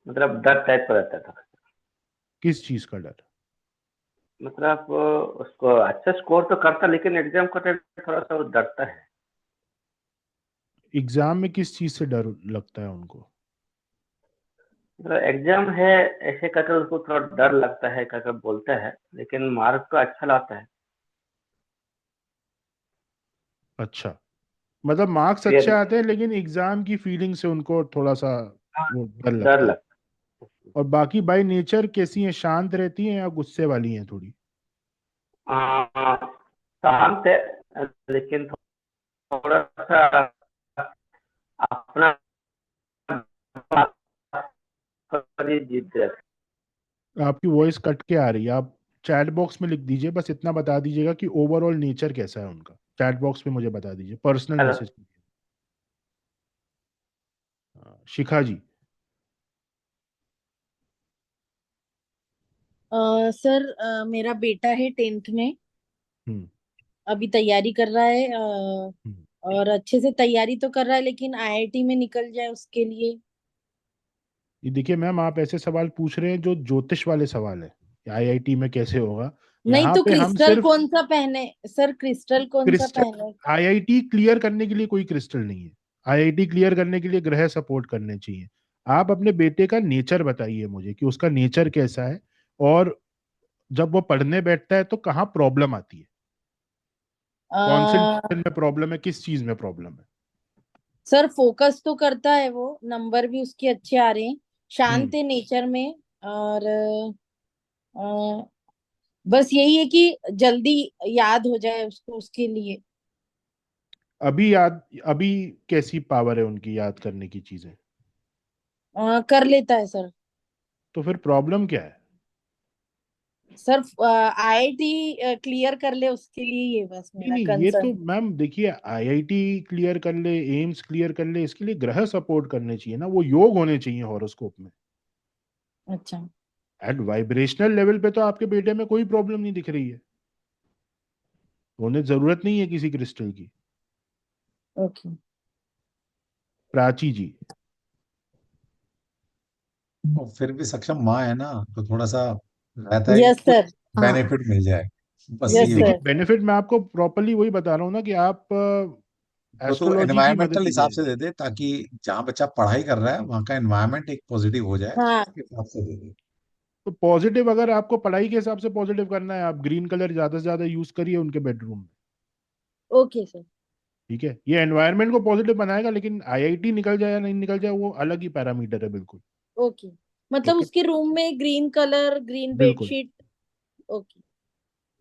मतलब डर टाइप का रहता है थोड़ा सा। किस चीज का डर? मतलब उसको अच्छा स्कोर तो करता, लेकिन एग्जाम का टाइम थोड़ा सा वो डरता है। एग्जाम में किस चीज से डर लगता है उनको? मतलब एग्जाम है, ऐसे करके उसको थोड़ा डर लगता है, करके बोलता है, लेकिन मार्क तो अच्छा लाता है। अच्छा, मतलब मार्क्स अच्छे फिर आते हैं लेकिन एग्जाम की फीलिंग से उनको थोड़ा सा वो डर डर लगता है। लगता और बाकी बाय नेचर कैसी हैं, शांत रहती हैं या गुस्से वाली हैं थोड़ी? है। शांत है, लेकिन थोड़ा सा अपना पर ही जीत जाता आपकी वॉइस कट के आ रही है, आप चैट बॉक्स में लिख दीजिए, बस इतना बता दीजिएगा कि ओवरऑल नेचर कैसा है उनका, चैट बॉक्स में मुझे बता दीजिए, पर्सनल है। मैसेज। शिखा जी। सर, मेरा बेटा है 10th में। हम्म। अभी तैयारी कर रहा है, हम्म। और अच्छे से तैयारी तो कर रहा है, लेकिन आईआईटी में निकल जाए उसके लिए। ये देखिए मैम, आप ऐसे सवाल पूछ रहे हैं जो ज्योतिष वाले सवाल है, आईआईटी में कैसे होगा। नहीं यहाँ तो पे हम क्रिस्टल सिर्फ कौन सा पहने? सर, क्रिस्टल कौन सा क्रिस्टल, पहने? आईआईटी क्लियर करने के लिए कोई क्रिस्टल नहीं है। आईआईटी क्लियर करने के लिए ग्रह सपोर्ट करने चाहिए। आप अपने बेटे का नेचर बताइए मुझे कि उसका नेचर कैसा है, और जब वो पढ़ने बैठता है तो कहाँ प्रॉब्लम आती है, आ, कॉन्सेंट्रेशन में प्रॉब्लम है, किस चीज में प्रॉब्लम है? सर, फोकस तो करता है वो, नंबर भी उसके अच्छे आ रहे हैं, हम्म। शांत है नेचर में। और बस यही है कि जल्दी याद हो जाए उसको, उसके लिए। अभी कैसी पावर है उनकी याद करने की चीजें? कर लेता है सर। तो फिर प्रॉब्लम क्या है? सर आईआईटी क्लियर कर ले उसके लिए ये बस नहीं मेरा नहीं, ये तो कंसर्न। मैम देखिए, आईआईटी क्लियर कर ले, एम्स क्लियर कर ले, इसके लिए ग्रह सपोर्ट करने चाहिए ना, वो योग होने चाहिए हॉरोस्कोप में। अच्छा। एट वाइब्रेशनल लेवल पे तो आपके बेटे में कोई प्रॉब्लम नहीं दिख रही है, तो उन्हें जरूरत नहीं है किसी क्रिस्टल की। ओके। प्राची जी। और फिर भी सक्षम माँ है ना, तो थोड़ा सा रहता है कि यस कुछ सर। हाँ। बेनिफिट मिल जाए, बस यस ये देखिए सर। होता है। बेनिफिट मैं आपको प्रॉपरली वही बता रहा हूँ ना कि आप तो एस्ट्रोलॉजी की मदद एनवायरमेंटल हिसाब लीजिए। से दे दे, ताकि जहाँ बच्चा पढ़ाई कर रहा है वहाँ का एनवायरमेंट एक पॉजिटिव हो जाए, हाँ। उसके हिसाब से दे दे। तो पॉजिटिव, अगर आपको पढ़ाई के हिसाब से पॉजिटिव करना है, आप ग्रीन कलर ज्यादा से ज्यादा यूज करिए उनके बेडरूम में। Okay sir. ठीक है, ये एनवायरनमेंट को पॉजिटिव बनाएगा, लेकिन आईआईटी निकल जाए या नहीं निकल जाए वो अलग ही पैरामीटर है बिल्कुल। ओके। मतलब ओके, उसके रूम में ग्रीन कलर, ग्रीन बिल्कुल। Bedsheet. Okay.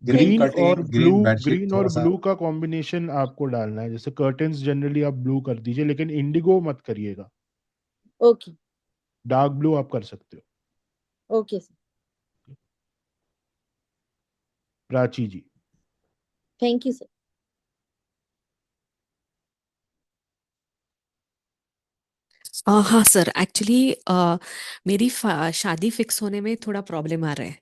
Green thank you green sir. और curtain, blue, green bedsheet green और थोड़ा सा। ब्लू का कॉम्बिनेशन आपको डालना है। जैसे कर्टेन्स जनरली आप ब्लू कर दीजिए, लेकिन इंडिगो मत करिएगा। ओके। डार्क ब्लू आप कर सकते हो। Okay sir. Prachi ji. Thank you sir. हाँ सर, एक्चुअली मेरी शादी फिक्स होने में थोड़ा प्रॉब्लम आ रहा है।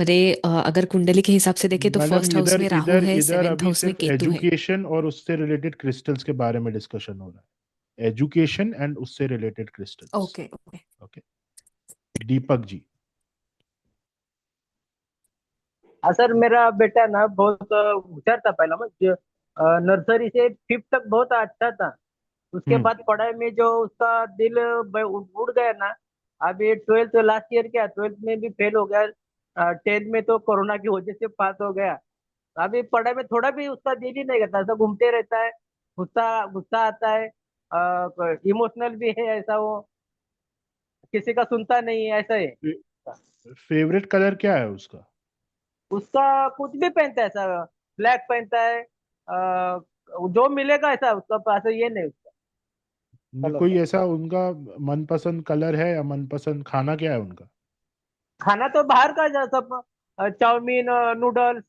मेरे अगर कुंडली के हिसाब से देखें तो मैडम फर्स्ट हाउस इधर में राहु इधर है, इधर सेवेंथ अभी हाउस में सिर्फ केतु है। एजुकेशन और उससे रिलेटेड क्रिस्टल्स के बारे में डिस्कशन हो रहा है। एजुकेशन एंड उससे related crystals. Okay okay. Okay. Deepak ji. हाँ सर, मेरा बेटा ना बहुत होशियार था पहला में, नर्सरी से फिफ्थ तक बहुत अच्छा था। उसके हम्म। बाद पढ़ाई में जो उसका दिल उड़ गया ना। अभी ट्वेल्थ लास्ट ईयर किया, ट्वेल्थ में भी फेल हो गया। टेंथ में तो कोरोना की वजह से पास हो गया। अभी पढ़ाई में थोड़ा भी उसका दिल ही नहीं करता, ऐसा घूमते रहता है। गुस्सा गुस्सा आता है। इमोशनल भी है ऐसा वो, किसी का सुनता नहीं है, ऐसा है। फेवरेट कलर क्या है उसका? उसका कुछ भी पहनता है ऐसा, ब्लैक पहनता है। जो मिलेगा ऐसा उसका पास है, ये नहीं उसका कलर कोई का। ऐसा उनका मनपसंद कलर है या मनपसंद खाना क्या है उनका? खाना तो बाहर का सब, चाउमीन, नूडल्स,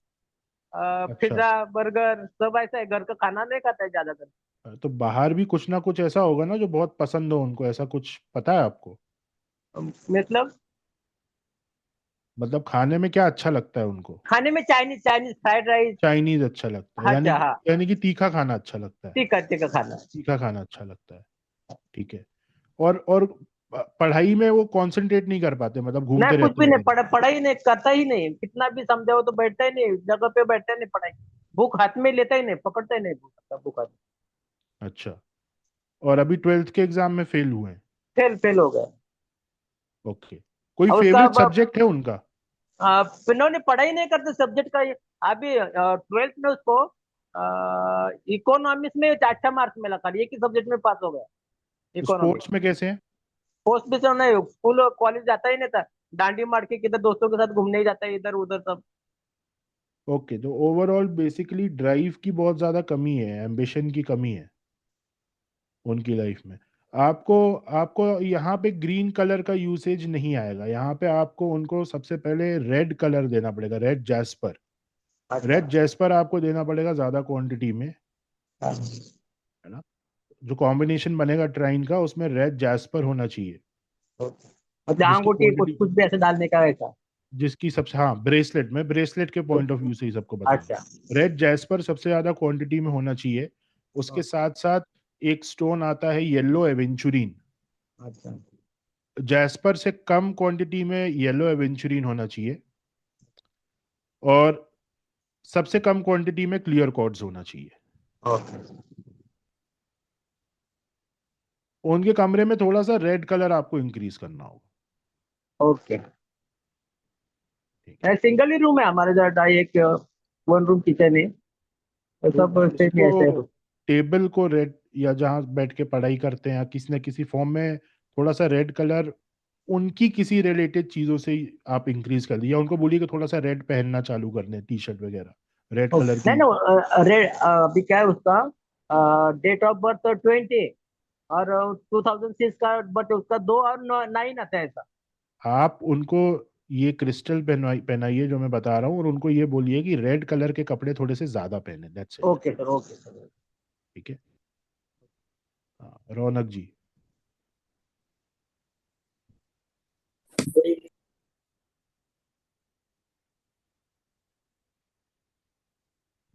अच्छा। पिज्जा, बर्गर सब ऐसा है। घर का खाना नहीं खाता है ज्यादातर। तो बाहर भी कुछ ना कुछ ऐसा होगा ना जो बहुत पसंद हो उनको, ऐसा कुछ पता है आपको? मतलब मतलब खाने में क्या अच्छा लगता है उनको? खाने में Chinese, Chinese fried rice. Chinese अच्छा लगता है, यानी अच्छा कि हाँ। यानी कि तीखा खाना अच्छा लगता है। तीखा तीखा खाना। तीखा खाना अच्छा लगता है। ठीक है। और पढ़ाई में वो कंसंट्रेट नहीं कर पाते, मतलब नहीं, घूमते कुछ रहते भी हैं नहीं, इधर उधर। पढ़ाई नहीं करता ही नहीं, कितना भी समझाओ तो बैठता ही नहीं, जगह पे बैठता ही नहीं पढ़ाई। बुक हाथ में लेता ही नहीं, पकड़ता ही नहीं बुक, बुक हाथ में। अच्छा। और अभी ट्वेल्थ के एग्जाम में फेल हुए हैं? फेल फेल हो गया। ओके। कोई और उसका फेवरेट सब्जेक्ट है उनका? इन्होंने पढ़ाई नहीं करते सब्जेक्ट का अभी ट्वेल्थ में उसको इकोनॉमिक्स में अच्छा मार्क्स मिला था, एक ही सब्जेक्ट में पास हो गया, इकोनॉमिक्स। स्पोर्ट्स में कैसे हैं? पोस्ट भी से नहीं, स्कूल कॉलेज जाता ही नहीं था। डांडी मार के किधर दोस्तों के साथ घूमने ही जाता है, इधर उधर सब। ओके, तो ओवरऑल बेसिकली ड्राइव की बहुत ज्यादा कमी है, एम्बिशन की कमी है उनकी लाइफ में। आपको आपको यहाँ पे ग्रीन कलर का यूसेज नहीं आएगा, यहाँ पे आपको उनको सबसे पहले रेड कलर देना पड़ेगा, रेड जैस्पर। अच्छा। रेड जैस्पर आपको देना पड़ेगा ज्यादा क्वांटिटी में, हाँ। है ना? जो कॉम्बिनेशन बनेगा ट्राइन का, उसमें रेड जैस्पर होना चाहिए। मतलब जिसकी अंगूठी कुछ क्वांटिटी, कुछ भी ऐसे डालने का ऐसा। जिसकी सबसे, हाँ ब्रेसलेट में, ब्रेसलेट के पॉइंट ऑफ व्यू से ही सबको बता रहा अच्छा। हूँ। रेड जैस्पर सबसे ज्यादा क्वांटिटी में होना चाहिए। उसके साथ साथ एक स्टोन आता है येलो एवेंचुरीन। अच्छा। जैस्पर से कम क्वांटिटी में येलो एवेंचुरीन होना चाहिए, और सबसे कम क्वांटिटी में क्लियर क्वार्ट्ज होना चाहिए। ओके। उनके कमरे में थोड़ा सा रेड कलर आपको इंक्रीज करना होगा। ओके। ठीक है। सिंगल ही रूम है हमारे ज्यादा, एक वन रूम किचन है, तो तो सब सेम ही ऐसे उसको, है। टेबल को रेड, या जहां बैठ के पढ़ाई करते हैं, या किसी न किसी फॉर्म में थोड़ा सा रेड कलर उनकी किसी रिलेटेड चीजों से ही आप इंक्रीज कर दीजिए, या उनको बोलिए कि थोड़ा सा रेड पहनना चालू कर दें, टी शर्ट वगैरह रेड कलर नहीं की। नहीं, रेड अभी क्या है उसका, डेट ऑफ बर्थ 20 और 2006 का, बट उसका 2 और 9 आता है ऐसा। आप उनको ये क्रिस्टल पहनाइए जो मैं बता रहा हूँ, और उनको ये बोलिए कि रेड कलर के कपड़े थोड़े से ज्यादा पहने, that's it. Okay sir, okay sir. ठीक है। हाँ, रौनक जी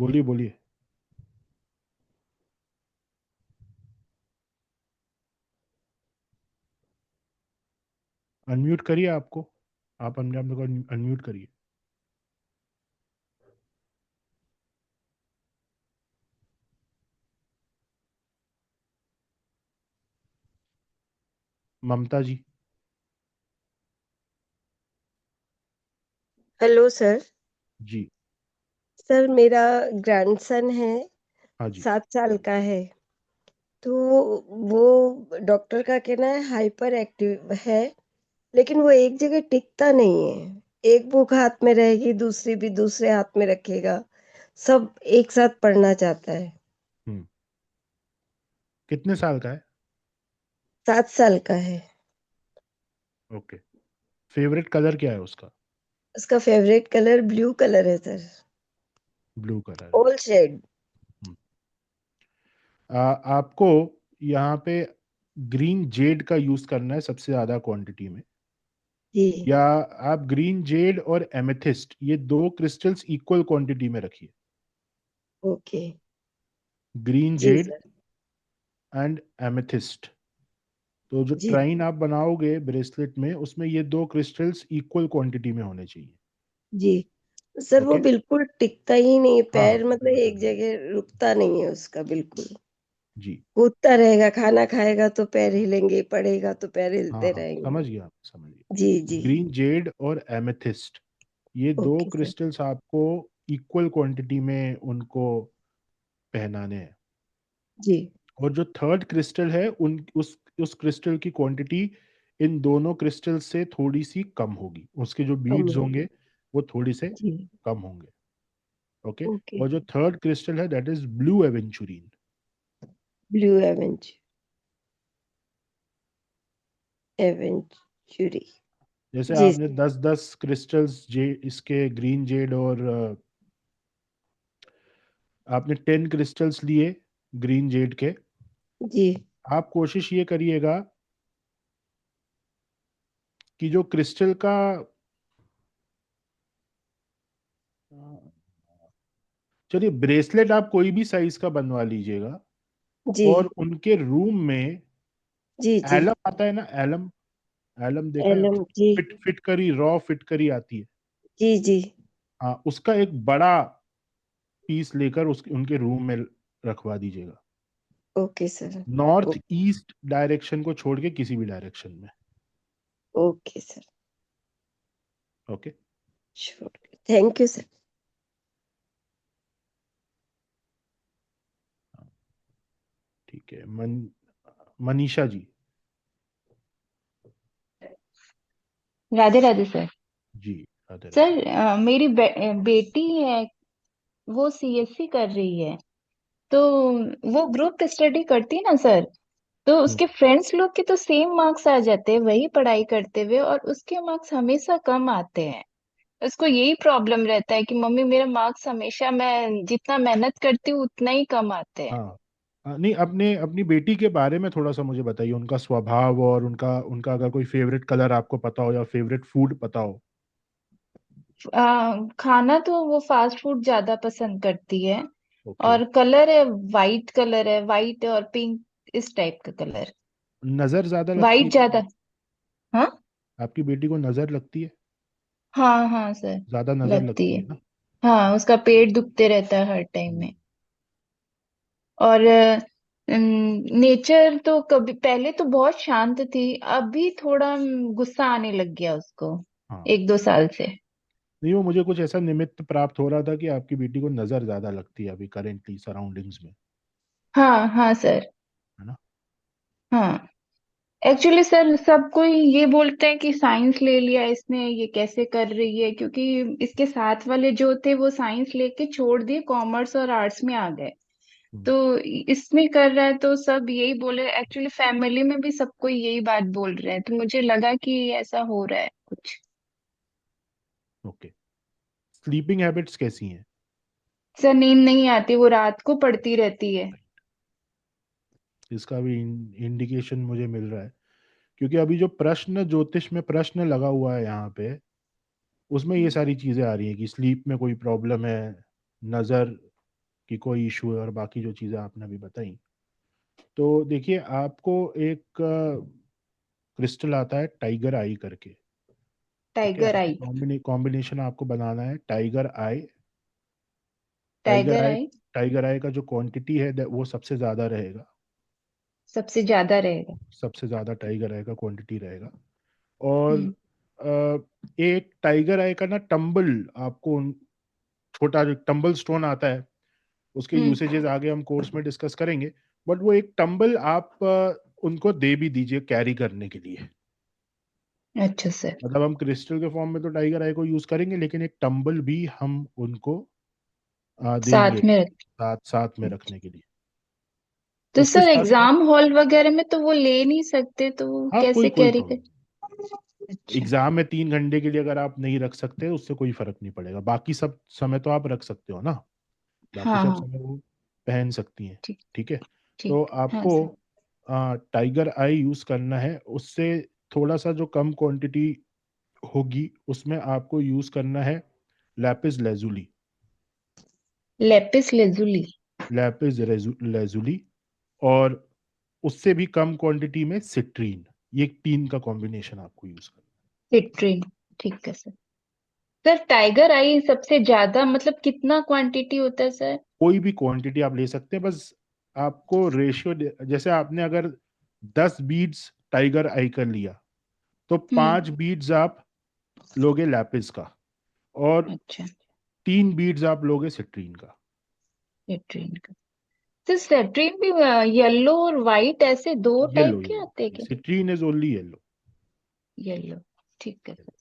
बोलिए बोलिए। अनम्यूट करिए आपको, आप अपने आप को अनम्यूट करिए। ममता जी। Hello sir. जी। सर मेरा ग्रैंडसन है, हाँ जी। 7 साल का है। तो वो डॉक्टर का कहना है हाइपर एक्टिव है, लेकिन वो एक जगह टिकता नहीं है। एक बुक हाथ में रहेगी, दूसरी भी दूसरे हाथ में रखेगा, सब एक साथ पढ़ना चाहता है। हम्म। कितने साल का है? 7 साल का है। ओके। फेवरेट कलर क्या है उसका? उसका फेवरेट कलर ब्लू कलर है सर, ब्लू कलर है। All shade. हम्म। आपको यहाँ पे ग्रीन जेड का यूज करना है सबसे ज्यादा क्वांटिटी में, जी। या आप ग्रीन जेड और एमेथिस्ट, ये दो क्रिस्टल्स इक्वल क्वांटिटी में रखिए। ओके। ग्रीन जी जेड सर। And amethyst. तो जो जी। ट्राइन आप बनाओगे ब्रेसलेट में, उसमें ये दो क्रिस्टल्स इक्वल क्वांटिटी में होने चाहिए। जी सर, वो ओके। बिल्कुल टिकता ही नहीं है, हाँ, पैर मतलब एक जगह रुकता नहीं है उसका बिल्कुल। जी। कूदता रहेगा, खाना खाएगा तो पैर हिलेंगे, पड़ेगा तो पैर हाँ हिलते हाँ, रहेंगे। समझ गया, आप समझ जी गया। जी। ग्रीन जेड और एमेथिस्ट, ये दो ओके सर। क्रिस्टल्स आपको इक्वल क्वांटिटी में उनको पहनाने हैं। जी। और जो थर्ड क्रिस्टल है, उस क्रिस्टल की क्वांटिटी इन दोनों क्रिस्टल से थोड़ी सी कम होगी, उसके जो कम बीड्स होगी। होंगे वो थोड़ी से जी। कम होंगे। ओके। ओके। और जो थर्ड क्रिस्टल है दैट इज ब्लू एवेंचुरीन। ब्लू एवेंचुरी। जैसे जी आपने सर। 10-10 क्रिस्टल्स जे इसके ग्रीन जेड और आपने 10 क्रिस्टल्स लिए ग्रीन जेड के, जी। आप कोशिश ये करिएगा कि जो क्रिस्टल का, चलिए ब्रेसलेट आप कोई भी साइज का बनवा लीजिएगा, जी। और उनके रूम में जी। जी। एलम आता है ना, एलम, एलम देखा है एलम। आपने? जी। फिटकरी, रॉ फिटकरी आती है। जी। जी। हाँ, उसका एक बड़ा पीस लेकर उस उनके रूम में रखवा दीजिएगा। Okay sir. North east direction को छोड़ के किसी भी डायरेक्शन में। Okay sir. Okay. Thank you sir. ठीक है। मनीषा जी। राधे राधे सर। जी, राधे राधे। सर मेरी बेटी है, वो सीएससी कर रही है। तो वो ग्रुप स्टडी करती है ना सर, तो हम्म। उसके फ्रेंड्स लोग के तो सेम मार्क्स आ जाते हैं वही पढ़ाई करते हुए, और उसके मार्क्स हमेशा कम आते हैं। उसको यही प्रॉब्लम रहता है कि मम्मी मेरा मार्क्स हमेशा, मैं जितना मेहनत करती हूँ उतना ही कम आते हैं। हाँ। नहीं, अपने अपनी बेटी के बारे में थोड़ा सा मुझे बताइए, उनका स्वभाव, और उनका उनका अगर कोई फेवरेट कलर आपको पता हो या फेवरेट फूड पता हो। खाना तो वो फास्ट फूड ज्यादा पसंद करती है। ओके। और कलर है, वाइट कलर है, वाइट और पिंक, इस टाइप का कलर। नजर ज्यादा लगती वाइट है? ज्यादा। हाँ। आपकी बेटी को नजर लगती है? हाँ हाँ सर। ज्यादा नजर लगती लगती है। है ना? हाँ, उसका पेट दुखते रहता है हर टाइम हम्म। में। और नेचर तो कभी पहले तो बहुत शांत थी, अभी थोड़ा गुस्सा आने लग गया उसको, हाँ। 1-2 साल से। नहीं, वो मुझे कुछ ऐसा निमित्त प्राप्त हो रहा था कि आपकी बेटी को नजर ज्यादा लगती है अभी करेंटली सराउंडिंग्स में, हाँ हाँ सर। है ना? हाँ। एक्चुअली सर सब कोई ये बोलते हैं कि साइंस ले लिया इसने, ये कैसे कर रही है, क्योंकि इसके साथ वाले जो थे वो साइंस लेके छोड़ दिए, कॉमर्स और आर्ट्स में आ गए। हम्म। तो इसमें कर रहा है तो सब यही बोले, एक्चुअली फैमिली में भी सबको यही बात बोल रहे हैं, तो मुझे लगा कि ऐसा हो रहा है कुछ। ओके। स्लीपिंग हैबिट्स कैसी हैं? सर नींद नहीं आती, वो रात को पड़ती रहती है। इसका भी इंडिकेशन मुझे मिल रहा है, क्योंकि अभी जो प्रश्न ज्योतिष में प्रश्न लगा हुआ है यहाँ पे, उसमें ये सारी चीजें आ रही हैं कि स्लीप में कोई प्रॉब्लम है, नजर की कोई इशू है, और बाकी जो चीजें आपने अभी बताई। तो देखिए, आपको एक क्रिस्टल आता है टाइगर आई करके। ठीक है, टाइगर आई। कॉम्बिनेशन आपको बनाना है टाइगर आई। टाइगर टाइगर आई, आई टाइगर आई का जो क्वांटिटी है वो सबसे ज्यादा रहेगा। सबसे ज्यादा रहेगा। सबसे ज्यादा टाइगर आई का क्वांटिटी रहेगा। और हम्म। एक टाइगर आई का ना टंबल, आपको छोटा जो टंबल स्टोन आता है, उसके हम्म। यूसेजेस आगे हम कोर्स में डिस्कस करेंगे। बट वो एक टंबल आप उनको दे भी दीजिए कैरी करने के लिए। अच्छा सर। मतलब हम क्रिस्टल के फॉर्म में तो टाइगर आई को यूज करेंगे, लेकिन एक टंबल भी हम उनको देंगे साथ में रख। साथ साथ में रखने के लिए। तो उसके सर साथ साथ, एग्जाम हॉल वगैरह में तो वो ले नहीं सकते, तो वो हाँ, कोई कैसे कोई कैरी कर। प्रॉब्लम। अच्छा। एग्जाम में 3 घंटे के लिए अगर आप नहीं रख सकते, उससे कोई फर्क नहीं पड़ेगा। बाकी सब समय तो आप रख सकते हो ना, बाकी हाँ सब हाँ। समय वो पहन सकती हैं। ठीक। ठीक है। तो ठीक। हाँ आपको सर। टाइगर आई यूज करना है। उससे थोड़ा सा जो कम क्वांटिटी होगी, उसमें आपको यूज करना है Lapis lazuli. Lapis lazuli. Lapis lazuli, और उससे भी कम क्वांटिटी में सिट्रीन। ये 3 का कॉम्बिनेशन आपको यूज करना सिट्रीन। ठीक है सर। सर टाइगर आई सबसे ज्यादा मतलब कितना क्वांटिटी होता है सर? है। कोई भी क्वांटिटी आप ले सकते हैं, बस आपको रेशियो, जैसे आपने अगर 10 बीड्स टाइगर आई कर लिया, तो हम्म। 5 बीड्स आप लोगे लैपिस का, और अच्छा। 3 बीड्स आप लोगे सिट्रीन का। सिट्रीन का। तो सिट्रीन भी येलो और वाइट ऐसे दो येलो टाइप के आते हैं येलो क्या? Citrine is only yellow. Yellow. ठीक है सर।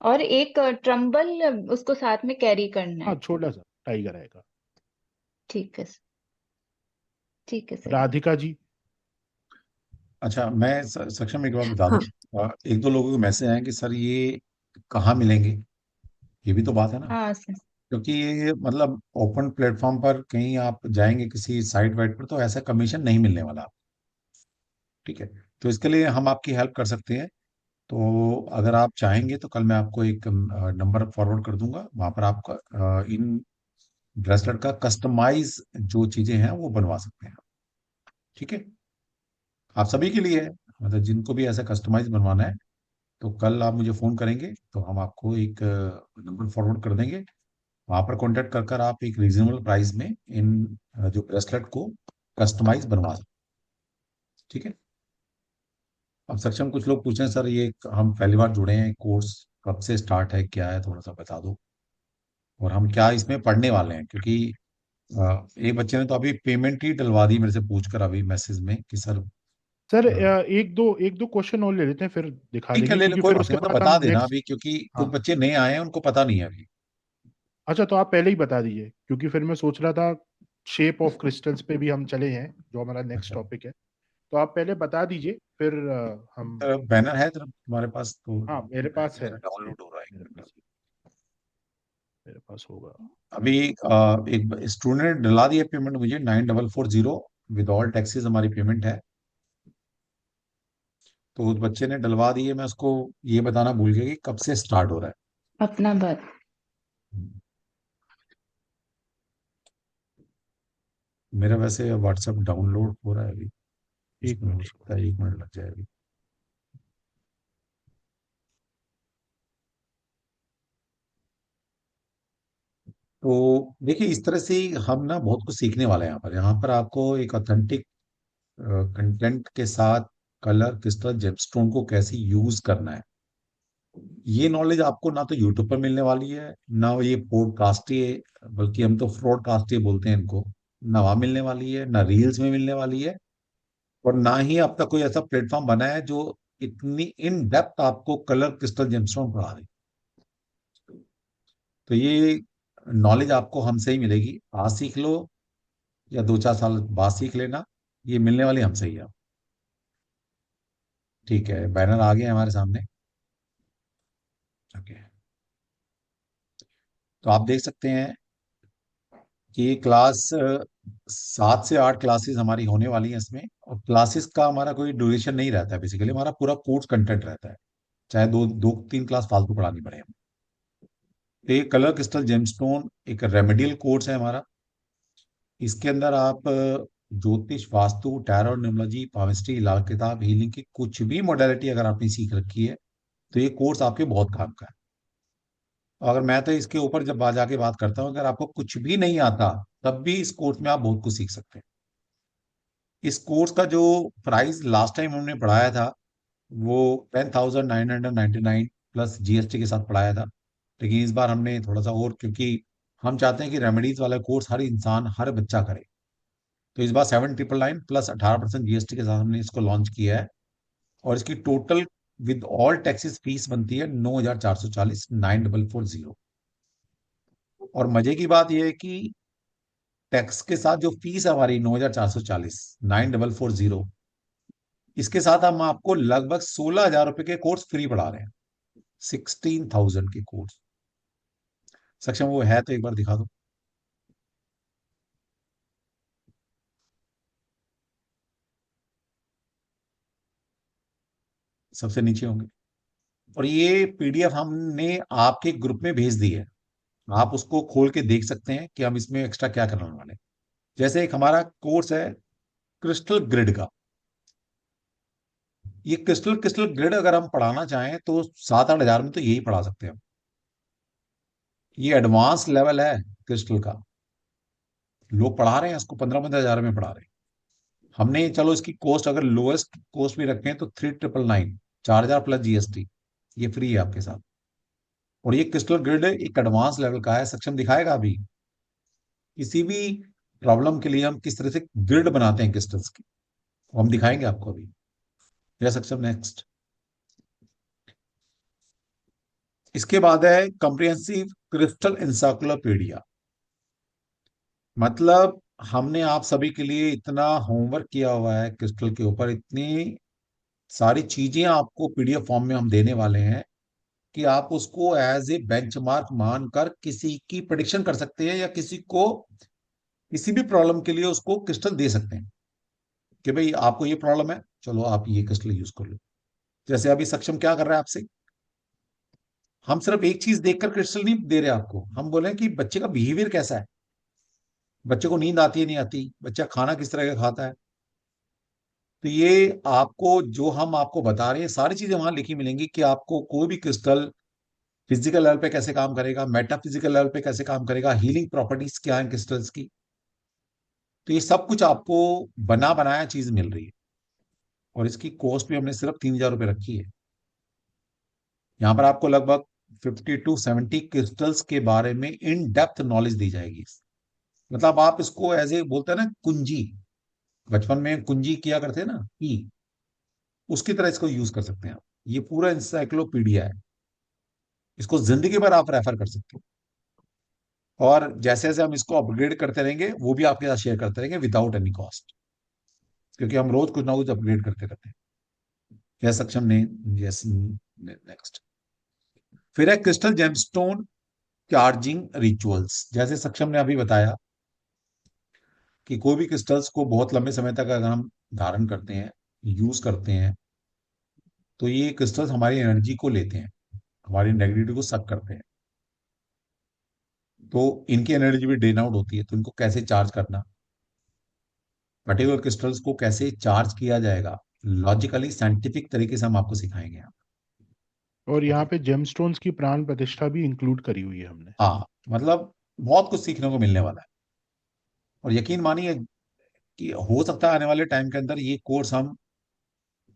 और एक ट्रम्बल उसको साथ में कैरी करना हाँ, है। छोटा सा टाइगर आएगा। ठीक है सर। ठीक है सर। राधिका जी। अच्छा, मैं सक्षम एक बात बता हाँ दूं। एक दो लोगों के मैसेज आए कि सर ये कहाँ मिलेंगे, ये भी तो बात है ना। हाँ सर। क्योंकि ये मतलब ओपन प्लेटफॉर्म पर कहीं आप जाएंगे किसी साइट वाइट पर, तो ऐसा कमीशन नहीं मिलने वाला। ठीक है। तो इसके लिए हम आपकी हेल्प कर सकते हैं। तो अगर आप चाहेंगे तो कल मैं आपको एक नंबर फॉरवर्ड कर दूंगा, वहां पर आपका इन ब्रेसलेट का कस्टमाइज जो चीजें हैं वो बनवा सकते हैं। ठीक है। आप सभी के लिए है, मतलब जिनको भी ऐसा कस्टमाइज बनवाना है, तो कल आप मुझे फोन करेंगे तो हम आपको एक नंबर फॉरवर्ड कर देंगे। वहां पर कांटेक्ट कर कर आप एक रीजनेबल प्राइस में इन जो ब्रेसलेट को कस्टमाइज बनवा सकते हैं। ठीक है। अब सक्षम, कुछ लोग पूछ रहे हैं सर ये हम पहली बार जुड़े हैं, कोर्स कब से स्टार्ट है, क्या है, थोड़ा सा बता दो, और हम क्या इसमें पढ़ने वाले हैं। क्योंकि एक बच्चे ने तो अभी पेमेंट ही डलवा दी मेरे से पूछ कर अभी मैसेज में कि सर सर एक दो क्वेश्चन और ले लेते हैं, फिर दिखा ठीक है, देंगे, ले ले, क्योंकि कोई फिर बात उसके नहीं, मतलब बाद बता हम देना नेक्स्ट। अभी, क्योंकि कुछ हाँ, बच्चे नए आए हैं, उनको पता नहीं है अभी। अच्छा, तो आप पहले ही बता दीजिए, क्योंकि फिर मैं सोच रहा था शेप ऑफ क्रिस्टल्स पे भी हम चले हैं, जो हमारा नेक्स्ट अच्छा, तो टॉपिक है। तो आप पहले बता दीजिए, फिर हम। बैनर है तुम्हारे पास तो? हाँ, मेरे पास है। मेरा डाउनलोड हो रहा है, एक मेरे मिनट। पास मेरे पास होगा। अभी एक स्टूडेंट ने डला दिया पेमेंट मुझे 9440, विद ऑल टैक्सेस हमारी पेमेंट है। तो उस बच्चे ने डलवा दिए, मैं उसको ये बताना भूल गया कि कब से स्टार्ट हो रहा अपना बात। है। मेरा वैसे व्हाट्सएप डाउनलोड हो रहा है अभी, एक उसमें हो मिनट। सकता है 1 मिनट लग जाए अभी। तो देखिए, इस तरह से हम ना बहुत कुछ सीखने वाले हैं यहाँ पर। यहाँ पर आपको एक ऑथेंटिक कंटेंट के साथ कलर क्रिस्टल जेमस्टोन को कैसे यूज करना है, ये नॉलेज आपको ना तो यूट्यूब पर मिलने वाली है, ना ये पॉडकास्ट ही, बल्कि हम तो फ्रॉडकास्ट ही बोलते हैं इनको, ना वहां मिलने वाली है, ना रील्स में मिलने वाली है, और ना ही अब तक कोई ऐसा प्लेटफॉर्म बना है जो इतनी इन डेप्थ आपको कलर क्रिस्टल जेमस्टोन पढ़ा दे। तो ये नॉलेज आपको हमसे ही मिलेगी। आज सीख लो या 2-4 साल बाद सीख लेना, ये मिलने वाली हमसे ही है। ठीक है, बैनर आ गए हमारे सामने। ओके। तो आप देख सकते हैं कि क्लास 7 से 8 क्लासेस हमारी होने वाली हैं इसमें, और क्लासेस का हमारा कोई ड्यूरेशन नहीं रहता है, बेसिकली हमारा पूरा कोर्स कंटेंट रहता है, चाहे दो दो तीन क्लास फालतू पढ़ानी पड़े हमें। तो ये कलर क्रिस्टल जेमस्टोन एक रेमेडियल कोर्स है हमारा। इसके अंदर आप ज्योतिष, वास्तु, टैरो, न्यूमरोलॉजी, पामिस्ट्री, लाल किताब, हीलिंग की कुछ भी मोडेलिटी अगर आपने सीख रखी है तो ये कोर्स आपके बहुत काम का है। अगर मैं तो इसके ऊपर जब जाके बात करता हूँ, अगर आपको कुछ भी नहीं आता तब भी इस कोर्स में आप बहुत कुछ सीख सकते हैं। इस कोर्स का जो प्राइस लास्ट टाइम हमने पढ़ाया था वो 10,999 प्लस जीएसटी के साथ पढ़ाया था, लेकिन इस बार हमने थोड़ा सा और, क्योंकि हम चाहते हैं कि रेमेडीज वाला कोर्स हर इंसान, हर बच्चा करे, तो इस बार 7,999 प्लस 18% जीएसटी के साथ हमने इसको लॉन्च किया है। और इसकी total with all taxes fees बनती है 9,440, 9,440। और मजे की बात यह है कि टैक्स के साथ जो फीस है हमारी 9,440, 9,440, इसके साथ हम आपको लगभग 16,000 रुपए के कोर्स फ्री पढ़ा रहे हैं। 16,000 के कोर्स। सक्षम वो है तो एक बार दिखा दो। सबसे नीचे होंगे। और ये पीडीएफ हमने आपके ग्रुप में भेज दी है, आप उसको खोल के देख सकते हैं कि हम इसमें एक्स्ट्रा क्या करने वाले हैं। जैसे एक हमारा कोर्स है क्रिस्टल ग्रिड का। ये क्रिस्टल क्रिस्टल ग्रिड अगर हम पढ़ाना चाहें तो 7-8 हजार में तो यही पढ़ा सकते हैं हम। ये एडवांस लेवल है क्रिस्टल का, लोग पढ़ा रहे हैं इसको 15-15 हजार में पढ़ा रहे हैं। हमने चलो इसकी कॉस्ट अगर लोएस्ट कॉस्ट भी रखें तो 3,999, 4,000 प्लस जीएसटी, ये फ्री है आपके साथ। और ये क्रिस्टल ग्रिड एक एडवांस लेवल का है, सक्षम दिखाएगा अभी किसी भी प्रॉब्लम के लिए हम किस तरह से ग्रिड बनाते हैं क्रिस्टल्स की, वो हम दिखाएंगे आपको अभी। यस सक्षम, नेक्स्ट। इसके बाद है कॉम्प्रिहेंसिव क्रिस्टल इंसाइक्लोपीडिया। मतलब हमने आप सभी के लिए इतना होमवर्क किया हुआ है क्रिस्टल के ऊपर, इतनी सारी चीजें आपको पीडीएफ फॉर्म में हम देने वाले हैं कि आप उसको एज ए बेंचमार्क मानकर किसी की प्रिडिक्शन कर सकते हैं, या किसी को किसी भी प्रॉब्लम के लिए उसको क्रिस्टल दे सकते हैं कि भाई आपको ये प्रॉब्लम है, चलो आप ये क्रिस्टल यूज कर लो। जैसे अभी सक्षम क्या कर रहा है आपसे, हम सिर्फ एक चीज देखकर क्रिस्टल नहीं दे रहे आपको, हम बोले कि बच्चे का बिहेवियर कैसा है, बच्चे को नींद आती है नहीं आती, बच्चा खाना किस तरह का खाता है। तो ये आपको जो हम आपको बता रहे हैं सारी चीजें वहां लिखी मिलेंगी कि आपको कोई भी क्रिस्टल फिजिकल लेवल पे कैसे काम करेगा, मेटाफिजिकल लेवल पे कैसे काम करेगा, हीलिंग प्रॉपर्टीज क्या है क्रिस्टल्स की। तो ये सब कुछ आपको बना बनाया चीज मिल रही है। और इसकी कॉस्ट भी हमने सिर्फ 3,000 रुपये रखी है। यहाँ पर आपको लगभग 50 to 70 क्रिस्टल्स के बारे में इन डेप्थ नॉलेज दी जाएगी। मतलब आप इसको एज ए बोलते हैं ना कुंजी, बचपन में कुंजी किया करते हैं ना की, उसकी तरह इसको यूज कर सकते हैं आप। ये पूरा इंसाइक्लोपीडिया है, इसको जिंदगी भर आप रेफर कर सकते हो। और जैसे जैसे हम इसको अपग्रेड करते रहेंगे वो भी आपके साथ शेयर करते रहेंगे विदाउट एनी कॉस्ट, क्योंकि हम रोज कुछ ना कुछ अपग्रेड करते रहते हैं। यह सक्षम ने, यस, नेक्स्ट। फिर है क्रिस्टल जेमस्टोन चार्जिंग रिचुअल्स। जैसे सक्षम ने अभी बताया कि कोई भी क्रिस्टल्स को बहुत लंबे समय तक अगर हम धारण करते हैं, यूज करते हैं, तो ये क्रिस्टल्स हमारी एनर्जी को लेते हैं, हमारी नेगेटिविटी को सक करते हैं। तो इनकी एनर्जी भी ड्रेन आउट होती है, तो इनको कैसे चार्ज करना, पर्टिकुलर क्रिस्टल्स को कैसे चार्ज किया जाएगा, लॉजिकली साइंटिफिक तरीके से हम आपको सिखाएंगे यहाँ। और यहाँ पे जेमस्टोन्स की प्राण प्रतिष्ठा भी इंक्लूड करी हुई है हमने। हाँ, मतलब बहुत कुछ सीखने को मिलने वाला है। और यकीन मानिए कि हो सकता है आने वाले टाइम के अंदर ये कोर्स हम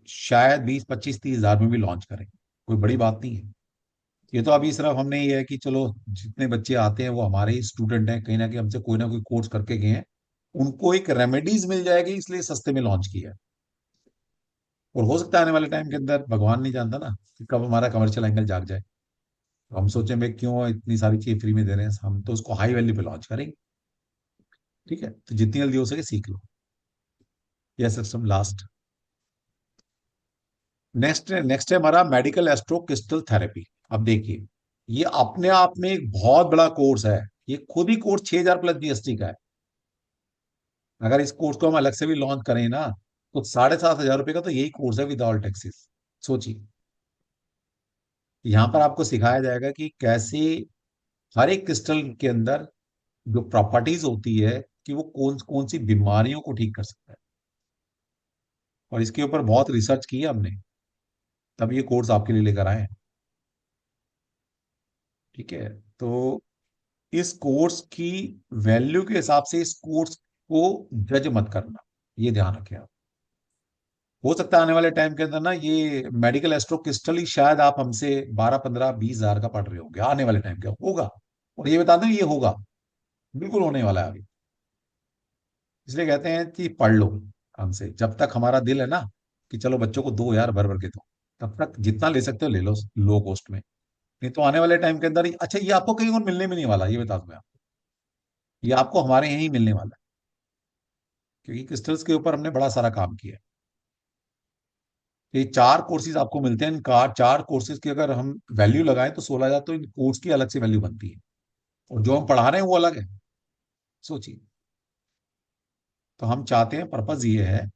शायद 20, 25, 30 हजार में भी लॉन्च करें, कोई बड़ी बात नहीं है। ये तो अभी सिर्फ हमने ये है कि चलो जितने बच्चे आते हैं वो हमारे ही स्टूडेंट हैं, कहीं हमसे कोई ना कोई कोर्स करके गए हैं, उनको एक रेमेडीज मिल जाएगी, इसलिए सस्ते में लॉन्च किया है। और हो सकता है आने वाले टाइम के अंदर, भगवान नहीं जानता ना कि कब हमारा कमर्शियल एंगल जाग जाए, तो हम सोचे भाई क्यों इतनी सारी चीजें फ्री में दे रहे हैं, हम तो उसको हाई वैल्यू पे लॉन्च करेंगे। ठीक है, तो जितनी जल्दी हो सके सीख लो। यह सिस्टम लास्ट। नेक्स्ट नेक्स्ट है हमारा मेडिकल एस्ट्रो क्रिस्टल थेरेपी। अब देखिए, ये अपने आप में एक बहुत बड़ा कोर्स है। ये खुद ही कोर्स 6,000 प्लस जीएसटी का है। अगर इस कोर्स को हम अलग से भी लॉन्च करें ना, तो 7,500 रुपये का तो यही कोर्स है विद ऑल टैक्सेस। सोचिए, यहाँ पर आपको सिखाया जाएगा कि कैसे हर एक क्रिस्टल के अंदर जो प्रॉपर्टीज होती है कि वो कौन कौन सी बीमारियों को ठीक कर सकता है। और इसके ऊपर बहुत रिसर्च की है हमने, तब ये कोर्स आपके लिए लेकर आए हैं। ठीक है, तो इस कोर्स की वैल्यू के हिसाब से इस कोर्स को जज मत करना, ये ध्यान रखें आप। हो सकता है आने वाले टाइम के अंदर ना ये मेडिकल एस्ट्रो क्रिस्टल ही शायद आप हमसे 12, 15, 20 हजार का पढ़ रहे होंगे, आने वाले टाइम क्या होगा। और ये बता दूं, ये होगा, बिल्कुल होने वाला है अभी। इसलिए कहते हैं कि पढ़ लो हमसे, जब तक हमारा दिल है ना कि चलो बच्चों को 2,000 भर भर के दो, तब तक जितना ले सकते हो ले लो लो कॉस्ट में। नहीं तो आने वाले टाइम के अंदर अच्छा, ये आपको कहीं और मिलने में नहीं वाला, ये बता दूं मैं आपको। ये आपको हमारे यहीं मिलने वाला है, क्योंकि क्रिस्टल्स के ऊपर हमने बड़ा सारा काम किया है। ये 4 कोर्सेज आपको मिलते हैं। इन 4 कोर्सेज की अगर हम वैल्यू लगाएं तो 16,000, तो इन कोर्स की अलग से वैल्यू बनती है, और जो हम पढ़ा रहे हैं वो अलग है। सोचिए, तो हम चाहते हैं, पर्पज ये है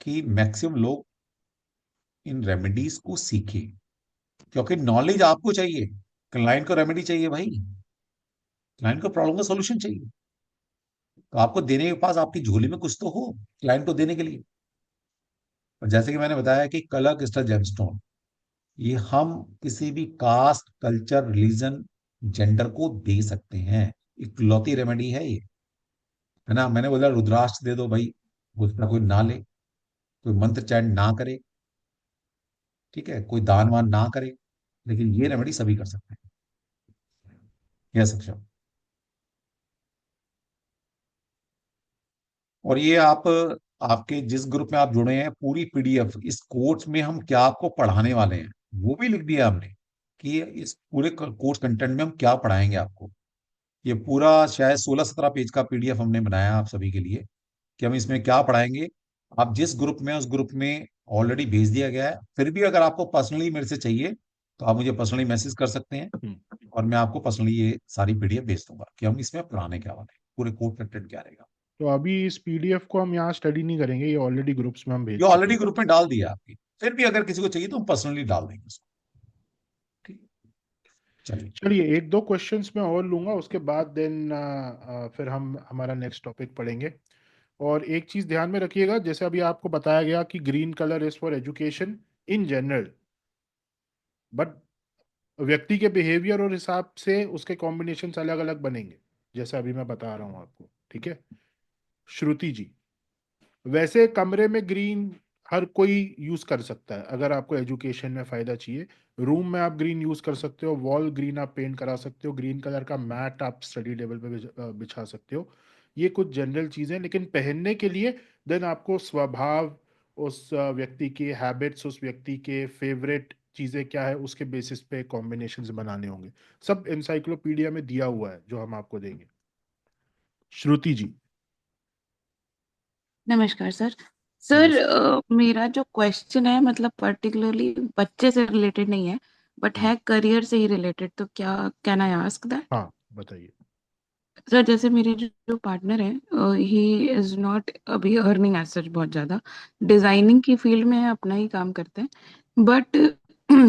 कि मैक्सिमम लोग इन रेमेडीज को सीखें, क्योंकि नॉलेज आपको चाहिए। क्लाइंट को रेमेडी चाहिए भाई, क्लाइंट को प्रॉब्लम का सॉल्यूशन चाहिए, तो आपको देने के पास आपकी झोली में कुछ तो हो क्लाइंट को देने के लिए। और जैसे कि मैंने बताया कि कलर क्रिस्टल जेमस्टोन, ये हम किसी भी कास्ट, कल्चर, रिलीजन, जेंडर को दे सकते हैं। इकलौती रेमेडी है ये, है ना। मैंने बोला रुद्राक्ष दे दो भाई, उसका कोई ना ले, कोई मंत्र चैंट ना करे, ठीक है, कोई दान वान ना करे, लेकिन ये रेमेडी सभी कर सकते हैं। यस सक्षम। और ये आप, आपके जिस ग्रुप में आप जुड़े हैं, पूरी पीडीएफ इस कोर्स में हम क्या आपको पढ़ाने वाले हैं वो भी लिख दिया हमने, कि इस पूरे कोर्स कंटेंट में हम क्या पढ़ाएंगे आपको। ये पूरा शायद 16-17 पेज का पीडीएफ हमने बनाया आप सभी के लिए, कि हम इसमें क्या पढ़ाएंगे। आप जिस ग्रुप में, उस ग्रुप में ऑलरेडी भेज दिया गया है। फिर भी अगर आपको पर्सनली मेरे से चाहिए तो आप मुझे पर्सनली मैसेज कर सकते हैं, और मैं आपको पर्सनली ये सारी पीडीएफ भेज दूंगा कि हम इसमें पढ़ाने क्या वाले हैं, पूरे कोर्स कंटेंट क्या रहेगा। तो अभी इस पीडीएफ को हम यहाँ स्टडी नहीं करेंगे, ये ऑलरेडी ग्रुप्स में हम भेज ये चुके ऑलरेडी हैं। ग्रुप में डाल दिया आपकी, फिर भी अगर किसी को चाहिए तो हम पर्सनली डाल देंगे उसको। ठीक, चलिए। चलिए, एक दो क्वेश्चंस मैं और लूंगा, उसके बाद देन फिर हम हमारा नेक्स्ट टॉपिक पढ़ेंगे। और एक चीज ध्यान में रखिएगा, जैसे अभी आपको बताया गया कि green colour is for education in general, but व्यक्ति के बिहेवियर और हिसाब से उसके कॉम्बिनेशन अलग अलग बनेंगे, जैसे अभी मैं बता रहा हूँ आपको। ठीक है श्रुति जी, वैसे कमरे में ग्रीन हर कोई यूज कर सकता है, अगर आपको एजुकेशन में फायदा चाहिए। रूम में आप ग्रीन यूज कर सकते हो, वॉल ग्रीन आप पेंट करा सकते हो, ग्रीन कलर का मैट आप स्टडी टेबल पे बिछा सकते हो। ये कुछ जनरल चीजें, लेकिन पहनने के लिए देन आपको स्वभाव, उस व्यक्ति के हैबिट्स, उस व्यक्ति के फेवरेट चीजें क्या है, उसके बेसिस पे कॉम्बिनेशंस बनाने होंगे। सब इंसाइक्लोपीडिया में दिया हुआ है, जो हम आपको देंगे। श्रुति जी। नमस्कार सर। नमस्कार। मेरा जो क्वेश्चन है मतलब पर्टिकुलरली बच्चे से रिलेटेड नहीं है, बट है करियर से ही रिलेटेड, तो क्या कैन आई आस्क दैट? हाँ बताइए। सर जैसे मेरे जो पार्टनर है, ही इज नॉट अभी अर्निंग एज सच बहुत ज्यादा, डिजाइनिंग की फील्ड में अपना ही काम करते हैं, बट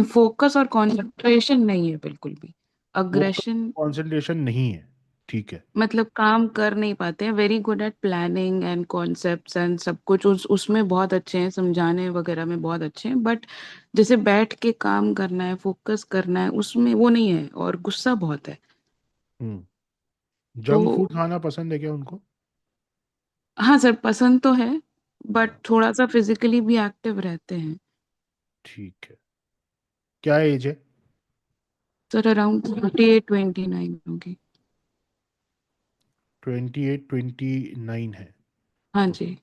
फोकस और कंसंट्रेशन नहीं है बिल्कुल भी। अग्रेशन, कंसंट्रेशन नहीं है, ठीक है। मतलब काम कर नहीं पाते हैं। Very good at planning and concepts and सब कुछ उसमें बहुत अच्छे हैं, समझाने वगैरह में बहुत अच्छे हैं, बट जैसे बैठ के काम करना है, फोकस करना है, उसमें वो नहीं है, और गुस्सा बहुत है। जंक तो फूड खाना पसंद है क्या उनको? हाँ सर, पसंद तो है, बट थोड़ा सा फिजिकली भी एक्टिव रहते हैं। ठीक है। क्या एज है? सर अराउंड 28-29 होगी। 28-29 है। हाँ ओके। जी।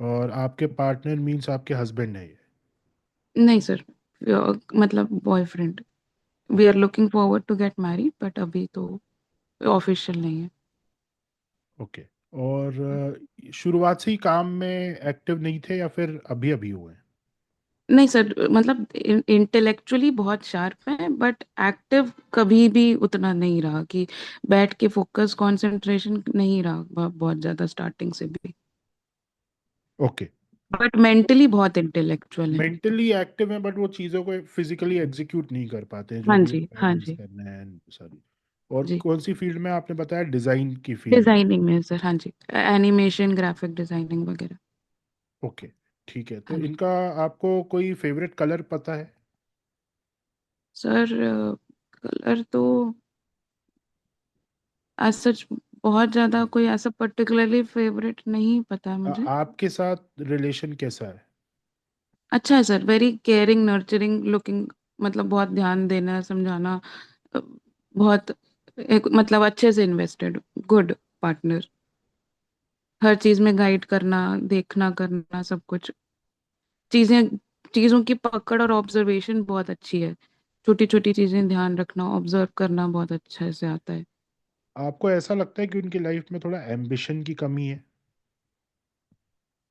और आपके पार्टनर मीन्स आपके हस्बैंड है ये? नहीं सर, मतलब boyfriend. We are looking forward to get married, but अभी तो ऑफिशियल नहीं है। ओके। और शुरुआत से ही काम में एक्टिव नहीं थे या फिर अभी अभी हुए हैं? नहीं सर, मतलब इंटेलेक्चुअली बहुत शार्प है, बट एक्टिव कभी भी उतना नहीं रहा कि बैठ के फोकस कंसंट्रेशन नहीं रहा बहुत ज्यादा स्टार्टिंग से भी। ओके। बट मेंटली बहुत इंटेलेक्चुअल है। मेंटली एक्टिव है बट वो चीज़ों को फिजिकली एग्जीक्यूट नहीं कर पाते हैं, जो हाँ भी जी, हाँ रिक्वायरमेंट्स जी। करना है सारी। और जी, कौन सी फील्ड में आपने बताया? डिजाइन की फील्ड में। डिजाइनिंग में सर, हाँ जी, एनिमेशन, ग्राफिक डिजाइनिंग वगैरह। ओके, ठीक है। तो हाँ जी इनका आपको कोई फेवरेट कलर पता है? सर, कलर तो आज सच बहुत ज्यादा कोई ऐसा पर्टिकुलरली फेवरेट नहीं पता है मुझे। आपके साथ रिलेशन कैसा है? अच्छा है sir, very caring, nurturing looking, मतलब बहुत ध्यान देना, समझाना, बहुत एक मतलब अच्छे से इन्वेस्टेड, गुड पार्टनर, हर चीज में गाइड करना, देखना करना, सब कुछ चीजें, चीजों की पकड़ और ऑब्जर्वेशन बहुत अच्छी है। छोटी छोटी चीजें ध्यान रखना, ऑब्जर्व करना बहुत अच्छे से आता है। आपको ऐसा लगता है कि उनकी लाइफ में थोड़ा एम्बिशन की कमी है?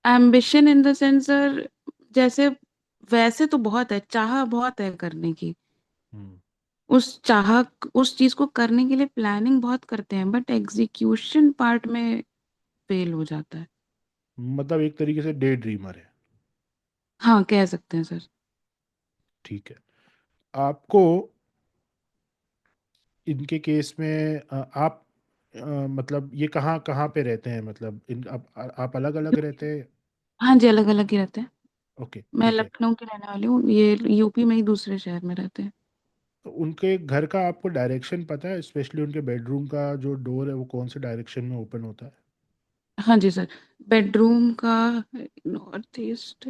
Ambition in the sense sir, जैसे वैसे तो बहुत है, चाह बहुत है करने की, हम्म। उस चाह, उस चीज को करने के लिए प्लानिंग बहुत करते हैं, बट एग्जीक्यूशन पार्ट में फेल हो जाता है। मतलब एक तरीके से डे ड्रीमर है। हाँ, कह सकते हैं सर। ठीक है। आपको इनके केस में आप मतलब ये कहाँ कहाँ पे रहते हैं? मतलब इन आप अलग अलग रहते हैं? हाँ जी, अलग अलग ही रहते हैं। ओके, मैं ठीक है। लखनऊ की रहने वाली हूँ, ये यूपी में ही दूसरे शहर में रहते हैं। तो उनके घर का आपको डायरेक्शन पता है? स्पेशली उनके बेडरूम का जो डोर है वो कौन से डायरेक्शन में ओपन होता है? हाँ जी सर, बेडरूम का नॉर्थ ईस्ट,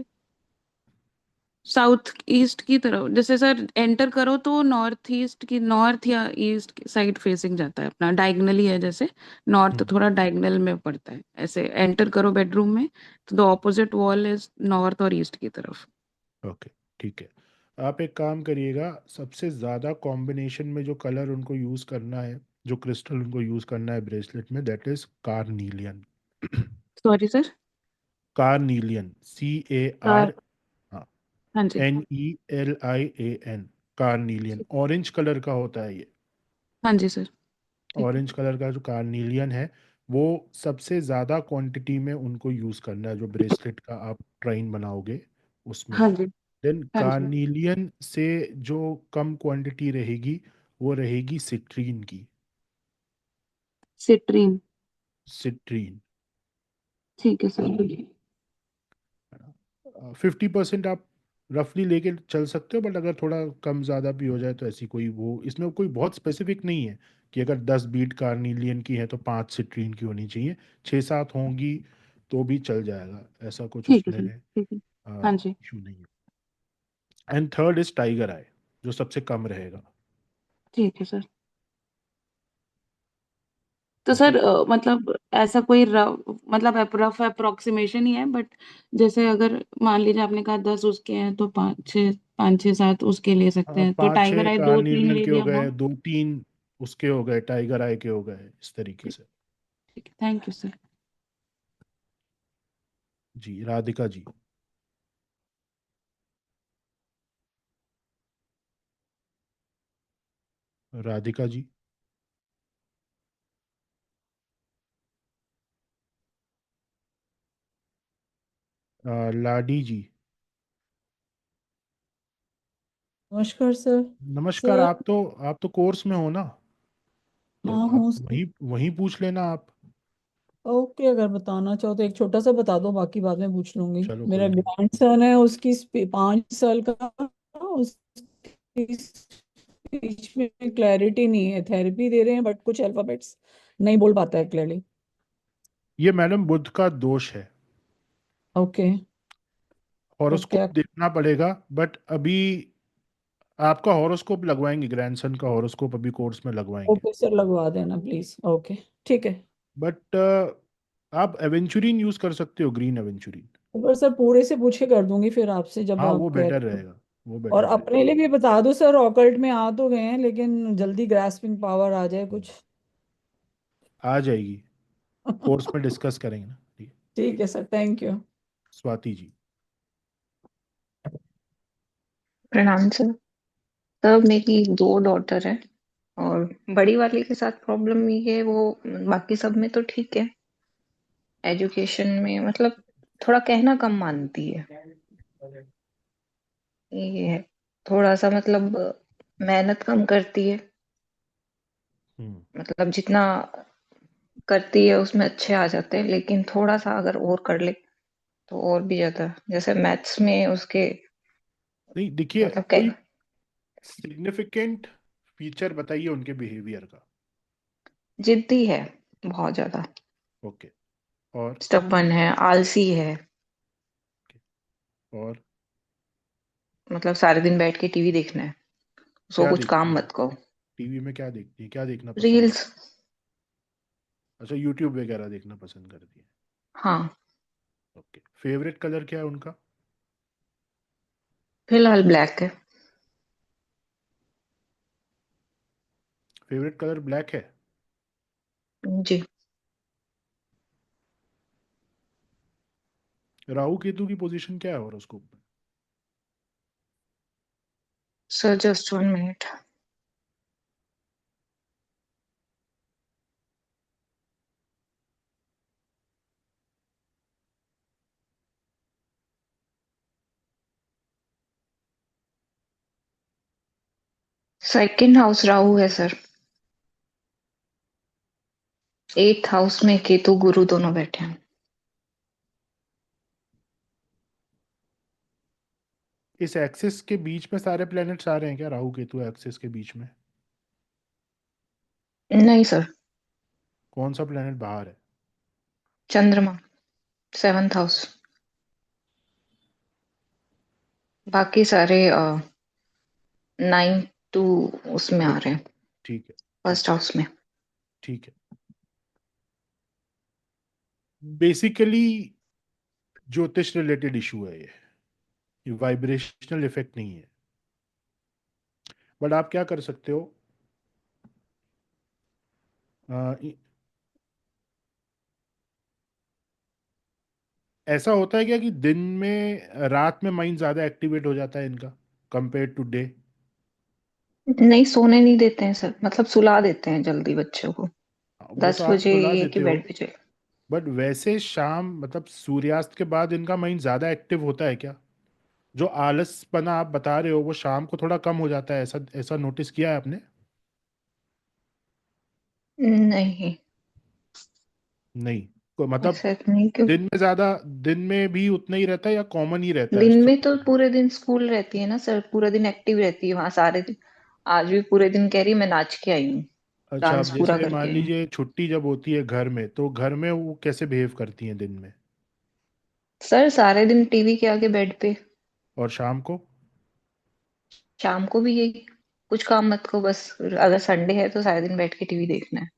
साउथ ईस्ट की तरफ, जैसे सर एंटर करो तो नॉर्थ ईस्ट की, नॉर्थ या ईस्ट साइड फेसिंग जाता है, अपना डायगनली है जैसे, नॉर्थ हम्म। थोड़ा डायगनल में पड़ता है, ऐसे एंटर करो बेडरूम में तो the opposite wall is north और ईस्ट की तरफ। ओके, ठीक है। आप एक काम करिएगा, सबसे ज़्यादा कॉम्बिनेशन में जो कलर उनको यूज़ करना है, जो क्रिस्टल उनको यूज़ करना है ब्रेसलेट में, that is carnelian. Sorry sir. Carnelian, car, CAR, हाँ, हाँ जी। NELIAN, कार्नीलियन, ठीक। ऑरेंज कलर का होता है ये। हाँ जी सर। ठीक है। ऑरेंज कलर का जो कार्नीलियन है, वो सबसे ज़्यादा क्वांटिटी में उनको यूज़ करना है, जो ब्रेसलेट का आप ट्राइन बनाओगे उसमें। हाँ जी। देन हाँ जी। कार्नीलियन से जो कम क्वांटिटी रहेगी, वो रहेगी सिट्रीन की। सिट्रीन। सिट्रीन। ठीक है सर। 50% आप रफली लेके चल सकते हो, बट अगर थोड़ा कम ज़्यादा भी हो जाए तो ऐसी कोई, वो इसमें कोई बहुत स्पेसिफिक नहीं है कि अगर 10 बीट कार्नीलियन की है तो 5 सिट्रीन की होनी चाहिए। 6-7 होंगी तो भी चल जाएगा, ऐसा कुछ ठीक है उसमें सर। ठीक है। हाँ जी। इशू नहीं है। एंड थर्ड इज टाइगर आई, जो सबसे कम रहेगा। ठीक है सर। तो ओके। सर मतलब ऐसा कोई मतलब रफ अप्रोक्सीमेशन ही है, बट जैसे अगर मान लीजिए आपने कहा 10 उसके हैं तो 5 6, 5 6 7 उसके ले सकते हैं, तो 5-6 टाइगर आई 2 3 कार्नीलियन ले के हो लिया गए, हुआ। 2-3 उसके हो गए, टाइगर आई के हो गए, इस तरीके ठीक। से। ठीक है, थैंक यू सर। जी, राधिका जी। राधिका जी। लाडी जी। नमस्कार सर। नमस्कार। सर, आप तो कोर्स में हो ना, तो हाँ आप हूँ सर। वहीं वहीं पूछ लेना आप। ओके, अगर बताना चाहो तो एक छोटा सा बता दो, बाकी बाद में पूछ लूंगी। चलो मेरा कोई नहीं। ग्रैंड सन है, उसकी 5 साल का, उसकी स्पीच में क्लैरिटी नहीं है, थेरेपी दे रहे हैं बट कुछ अल्फाबेट्स नहीं बोल पाता है क्लियरली। ये मैडम बुध का दोष है। ओके। तो हॉरोस्कोप क्या? देखना पड़ेगा, बट अभी आपका हॉरोस्कोप लगवाएंगे, ग्रैंडसन का हॉरोस्कोप अभी कोर्स में लगवाएंगे। ओके सर, लगवा देना प्लीज। ओके, ठीक है। बट आप एवेंचुरिन यूज कर सकते हो, ग्रीन एवेंचुरिन। पर सर पूरे से पूछ के कर दूंगी फिर आपसे, जब हाँ, वो आप कह बेटर रहे हो। रहेगा, वो और बेटर रहेगा। अपने लिए भी बता दो सर, ऑकल्ट में आ तो गए हैं लेकिन जल्दी ग्रास्पिंग पावर आ जाए कुछ। आ जाएगी, कोर्स में डिस्कस करेंगे ना। ठीक है। ठीक है sir, thank you. Swati ji. प्रणाम सर। तब मेरी दो डॉटर है और बड़ी वाली के साथ प्रॉब्लम ये है, वो बाकी सब में तो ठीक है, एजुकेशन में मतलब थोड़ा कहना कम मानती है। ये है, थोड़ा सा मतलब मेहनत कम करती है, मतलब जितना करती है उसमें अच्छे आ जाते हैं, लेकिन थोड़ा सा अगर और कर ले तो और भी ज्यादा, जैसे मैथ्स में उसके नहीं देखिए, मतलब कोई सिग्निफिकेंट फीचर बताइए उनके बिहेवियर का। जिद्दी है बहुत ज्यादा, ओके, और स्टबर्न है, आलसी है, और मतलब सारे दिन बैठ के टीवी देखना है, उसको क्या कुछ देखती काम है? मत कहो। टीवी में क्या देखती है, क्या देखना पसंद है? रील्स। अच्छा, यूट्यूब वगैरह देखना पसंद करती है। हाँ। ओके, फेवरेट कलर क्या है उनका? फिलहाल ब्लैक है। फेवरेट कलर ब्लैक है? जी। राहु केतु की पोजीशन क्या है हॉरोस्कोप में? Sir just 1 minute. Second house Rahu है सर, 8th हाउस में केतु गुरु दोनों बैठे हैं। इस एक्सिस के बीच में सारे प्लैनेट्स आ रहे हैं क्या, राहु केतु एक्सिस के बीच में? नहीं सर। कौन सा प्लैनेट बाहर है? चंद्रमा, 7th हाउस। बाकी सारे 9 to उसमें आ रहे हैं, ठीक है, ठीक फर्स्ट है, हाउस में। ठीक है। बेसिकली ज्योतिष रिलेटेड इशू है ये वाइब्रेशनल इफेक्ट नहीं है। बट आप क्या कर सकते हो, अ, इ- ऐसा होता है क्या कि दिन में रात में माइंड ज्यादा एक्टिवेट हो जाता है इनका कंपेयर टू डे? नहीं, सोने नहीं देते हैं सर, मतलब सुला देते हैं जल्दी बच्चों को, वो तो 10 आप बजे सुला ये कि देते हो, बेड पे चले। बट वैसे शाम मतलब सूर्यास्त के बाद इनका माइंड ज्यादा एक्टिव होता है क्या? जो आलसपना आप बता रहे हो वो शाम को थोड़ा कम हो जाता है, ऐसा ऐसा नोटिस किया है आपने? नहीं, नहीं, मतलब ऐसा नहीं क्यों। दिन में ज्यादा, दिन में भी उतना ही रहता है या कॉमन ही रहता है दिन सब? में तो पूरे दिन स्कूल रहती है ना सर, पूरा दिन एक्टिव रहती है वहां सारे दिन। आज भी पूरे दिन कह रही मैं नाच के आई हूँ, अच्छा, अब डांस पूरा जैसे मान करके आई हूँ। लीजिए छुट्टी जब होती है घर में, तो घर में वो कैसे बिहेव करती हैं दिन में? सर सारे दिन टीवी के आगे बेड पे। और शाम को? शाम को भी यही, कुछ काम मत को, बस अगर संडे है तो सारे दिन बैठ के टीवी देखना है।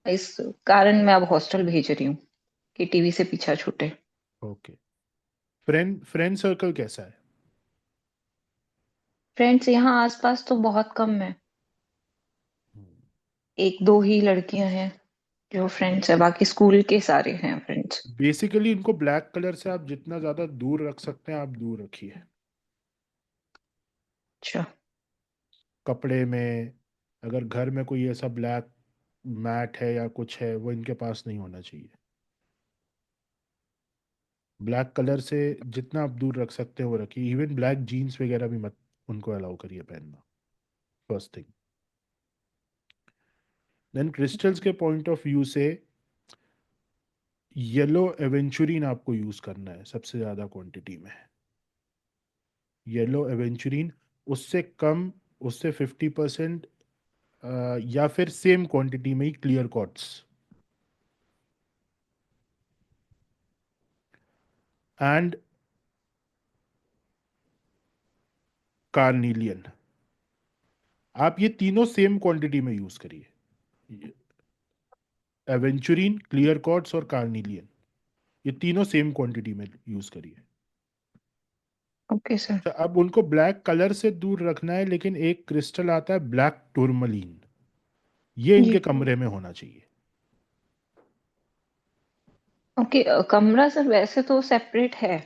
इस कारण मैं अब हॉस्टल भेज रही हूँ कि टीवी से पीछा छूटे। ओके, फ्रेंड फ्रेंड सर्कल कैसा है? फ्रेंड्स यहाँ आसपास तो बहुत कम है, एक दो ही लड़कियां हैं जो फ्रेंड्स है, बाकी स्कूल के सारे हैं फ्रेंड्स। बेसिकली इनको ब्लैक कलर से आप जितना ज्यादा दूर रख सकते हैं आप दूर रखिए। अच्छा। कपड़े में, अगर घर में कोई ऐसा ब्लैक मैट है या कुछ है, वो इनके पास नहीं होना चाहिए। ब्लैक कलर से जितना आप दूर रख सकते हैं वो रखिए। इवन ब्लैक जीन्स वगैरह भी मत उनको अलाउ करिए पहनना, फर्स्ट थिंग। देन क्रिस्टल्स के पॉइंट ऑफ व्यू से येलो एवेंचुरिन आपको यूज करना है सबसे ज्यादा क्वांटिटी में। येलो एवेंचुरिन, उससे कम, उससे 50%, या फिर सेम क्वांटिटी में ही क्लियर कॉट्स एंड कार्निलियन, आप ये तीनों सेम क्वांटिटी में यूज करिए। एवेंचुरिन, क्लियर कॉट्स और कार्निलियन, ये तीनों सेम क्वांटिटी में यूज करिए। Okay sir. तो अब उनको ब्लैक कलर से दूर रखना है, लेकिन एक क्रिस्टल आता है ब्लैक टूरमलीन, ये जी। इनके कमरे में होना चाहिए। ओके, कमरा सर वैसे तो सेपरेट है,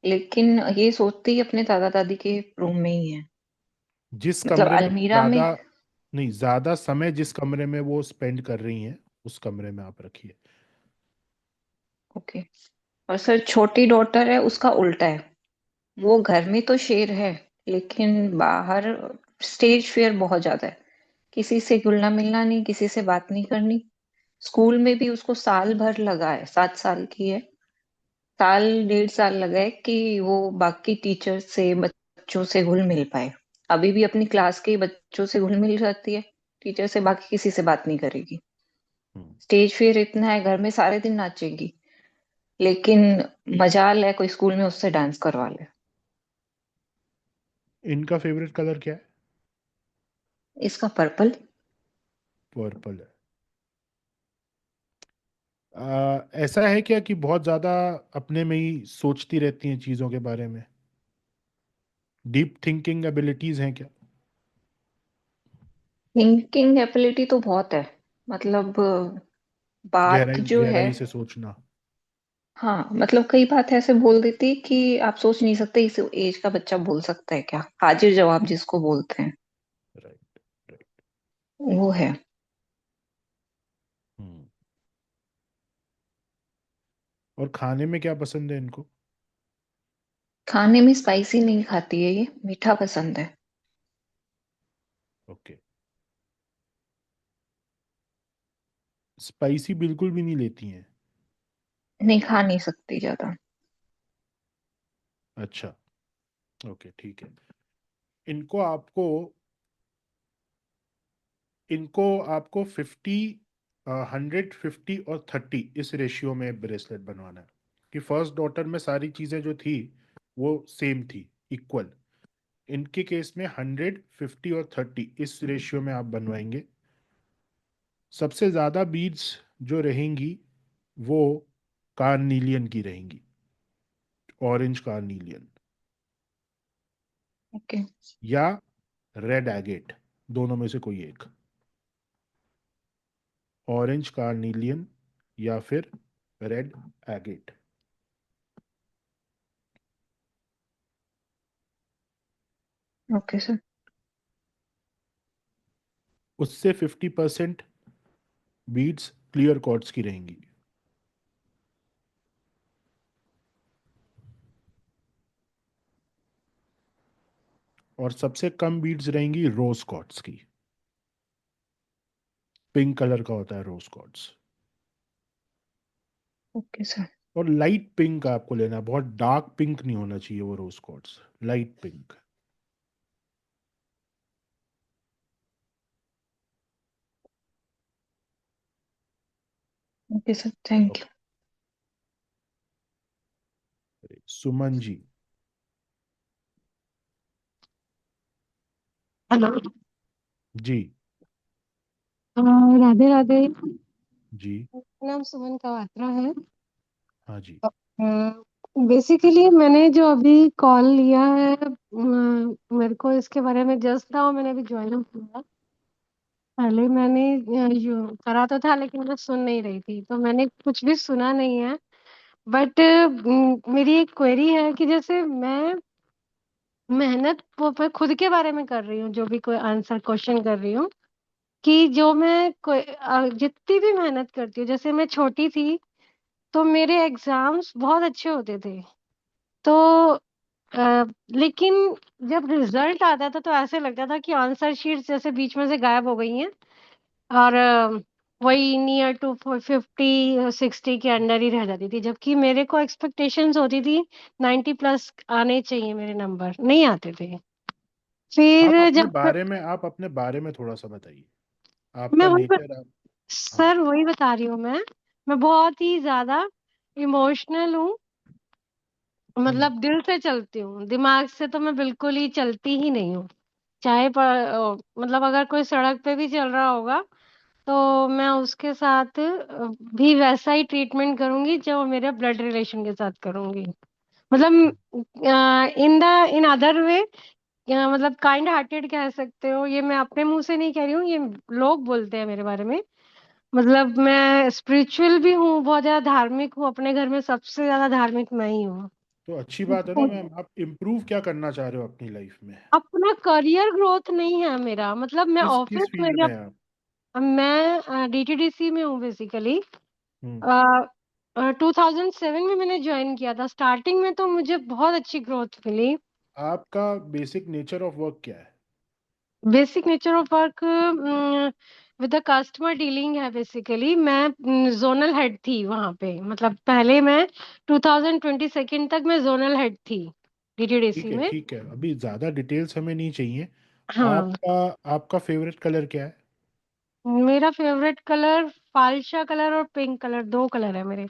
लेकिन ये सोचते ही अपने दादा दादी के रूम में ही है। जिस मतलब कमरे में अलमीरा में। ज्यादा, नहीं, ज्यादा समय जिस कमरे में वो स्पेंड कर रही हैं उस कमरे में आप रखिए। ओके। और सर छोटी डॉटर है, उसका उल्टा है। वो घर में तो शेर है, लेकिन बाहर स्टेज फियर बहुत ज्यादा है। किसी से घुलना मिलना नहीं, किसी से बात नहीं करनी। स्कूल में भी उसको साल भर लगा है, 7 साल की है। साल 1.5 साल लगा है कि वो बाकी टीचर से, बच्चों से घुल मिल पाए। अभी भी अपनी क्लास के ही बच्चों से घुल मिल जाती है, टीचर से बाकी किसी से बात नहीं करेगी। हम्म। स्टेज फियर इतना है, घर में सारे दिन नाचेगी, लेकिन मजाल है कोई स्कूल में उससे डांस करवा ले। इनका फेवरेट कलर क्या है? इसका पर्पल। पर्पल है। ऐसा है क्या कि बहुत ज्यादा अपने में ही सोचती रहती हैं चीजों के बारे में? डीप थिंकिंग एबिलिटीज हैं क्या? थिंकिंग एबिलिटी तो बहुत है। मतलब बात जो है। गहराई से सोचना। हाँ, मतलब कई बात ऐसे बोल देती कि आप सोच नहीं सकते इस एज का बच्चा बोल सकता है क्या, हाजिर जवाब जिसको बोलते हैं, राइट, राइट। वो है। हम्म। और खाने में क्या पसंद है इनको? खाने में स्पाइसी नहीं खाती है, ये मीठा पसंद है। ओके। स्पाइसी बिल्कुल भी नहीं लेती हैं? नहीं, खा नहीं सकती ज्यादा। अच्छा, ओके, ठीक है। इनको आपको इनको आपको 50, 150 और 30 इस रेशियो में ब्रेसलेट बनवाना है। कि फर्स्ट डॉटर में सारी चीजें जो थी वो सेम थी, इक्वल। इनके केस में 150 और 30 इस रेशियो में आप बनवाएंगे। सबसे ज्यादा बीड्स जो रहेंगी वो कार्नीलियन की रहेंगी, ऑरेंज कार्नीलियन ओके। या रेड एगेट, दोनों में से कोई एक। ऑरेंज कार्नीलियन या फिर रेड एगेट। Okay sir. उससे 50% बीड्स क्लियर क्वार्ट्ज की रहेंगी, और सबसे कम बीड्स रहेंगी रोज क्वार्ट्ज की। पिंक कलर का होता है रोज क्वार्ट्ज। Okay sir. और लाइट पिंक आपको लेना है, बहुत डार्क पिंक नहीं होना चाहिए वो rose quartz, light pink. Okay sir, thank you. Suman ji. Hello. जी। राधे राधे। जी। मेरा नाम सुमन कवात्रा है। हाँ जी। बेसिकली मैंने जो अभी कॉल लिया है, मेरे को इसके बारे में जस्ट नाउ मैंने अभी ज्वाइन किया। पहले मैंने जो करा तो था, लेकिन मैं सुन नहीं रही थी, तो मैंने कुछ भी सुना नहीं है। बट मेरी एक क्वेरी है कि जैसे मैं मेहनत पर खुद के बारे में कर रही हूँ, जो भी कोई आंसर क्वेश्चन कर रही हूँ, कि जो मैं जितनी भी मेहनत करती हूँ, जैसे मैं छोटी थी तो मेरे एग्जाम्स बहुत अच्छे होते थे। तो लेकिन जब रिजल्ट आता था तो ऐसे लगता था कि आंसर शीट्स जैसे बीच में से गायब हो गई हैं, और वही नियर टू 50-60 के अंडर ही रह जाती थी, जबकि मेरे को एक्सपेक्टेशंस होती थी 90+ आने चाहिए, मेरे नंबर नहीं आते थे। फिर जब आप अपने बारे में थोड़ा सा बताइए, मैं आपका नेचर आप। हाँ। सर वही बता रही हूँ मैं बहुत ही ज्यादा इमोशनल हूँ। हम्म। मतलब दिल से चलती हूँ, दिमाग से तो मैं बिल्कुल ही चलती ही नहीं हूँ। चाहे मतलब अगर कोई सड़क पे भी चल रहा होगा तो मैं उसके साथ भी वैसा ही ट्रीटमेंट करूंगी जो मेरे ब्लड रिलेशन के साथ करूंगी। मतलब इन अदर वे, मतलब काइंड हार्टेड कह सकते हो, ये मैं अपने मुंह से नहीं कह रही हूँ, ये लोग बोलते हैं मेरे बारे में। मतलब मैं स्पिरिचुअल भी हूँ, बहुत ज्यादा धार्मिक हूँ, अपने घर में सबसे ज्यादा धार्मिक मैं ही हूँ। तो अच्छी बात है ना मैम। आप इम्प्रूव क्या करना चाह रहे हो अपनी लाइफ में? अपना करियर ग्रोथ नहीं है मेरा, मतलब मैं किस ऑफिस किस में फील्ड में जब है आप? मैं डीटीडीसी में हूँ बेसिकली। हम्म 2007 में मैंने ज्वाइन किया था। स्टार्टिंग में तो मुझे बहुत अच्छी ग्रोथ मिली। आपका बेसिक नेचर ऑफ वर्क क्या है? Basic nature of work with the customer dealing है बेसिकली। मैं जोनल हेड थी वहां पे, मतलब पहले मैं 2022 तक मैं जोनल हेड थी डीटीडीसी में। ठीक है, अभी ज्यादा डिटेल्स हमें नहीं चाहिए। हाँ, आपका आपका फेवरेट कलर क्या है? मेरा फेवरेट कलर फाल्शा कलर और पिंक कलर, दो कलर है मेरे।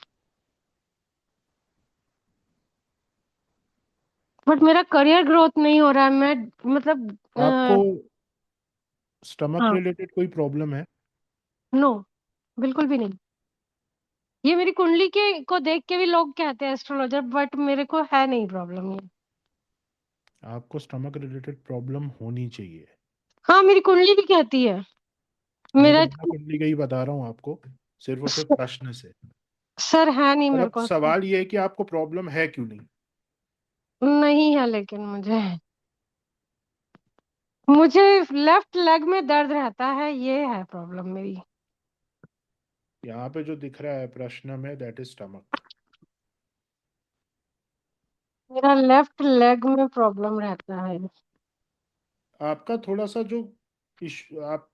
बट मेरा करियर ग्रोथ नहीं हो रहा है। मैं मतलब आपको स्टमक हाँ, रिलेटेड कोई प्रॉब्लम है? नो, बिल्कुल भी नहीं। ये मेरी कुंडली के को देख के भी लोग कहते हैं एस्ट्रोलॉजर, बट मेरे को है नहीं प्रॉब्लम ये। आपको स्टमक रिलेटेड प्रॉब्लम होनी चाहिए। हाँ, मेरी कुंडली भी कहती है मैं तो मेरा। बिना कुंडली का ही बता रहा हूँ आपको, सिर्फ और सिर्फ प्रश्न से। सर है नहीं और मेरे अब को। सवाल ये है कि आपको प्रॉब्लम है क्यों नहीं? नहीं है, लेकिन मुझे लेफ्ट लेग में दर्द रहता है, ये है प्रॉब्लम मेरी। यहाँ पे जो दिख रहा है प्रश्न में, दैट इज स्टमक। मेरा लेफ्ट लेग में प्रॉब्लम रहता है। आपका थोड़ा सा जो आप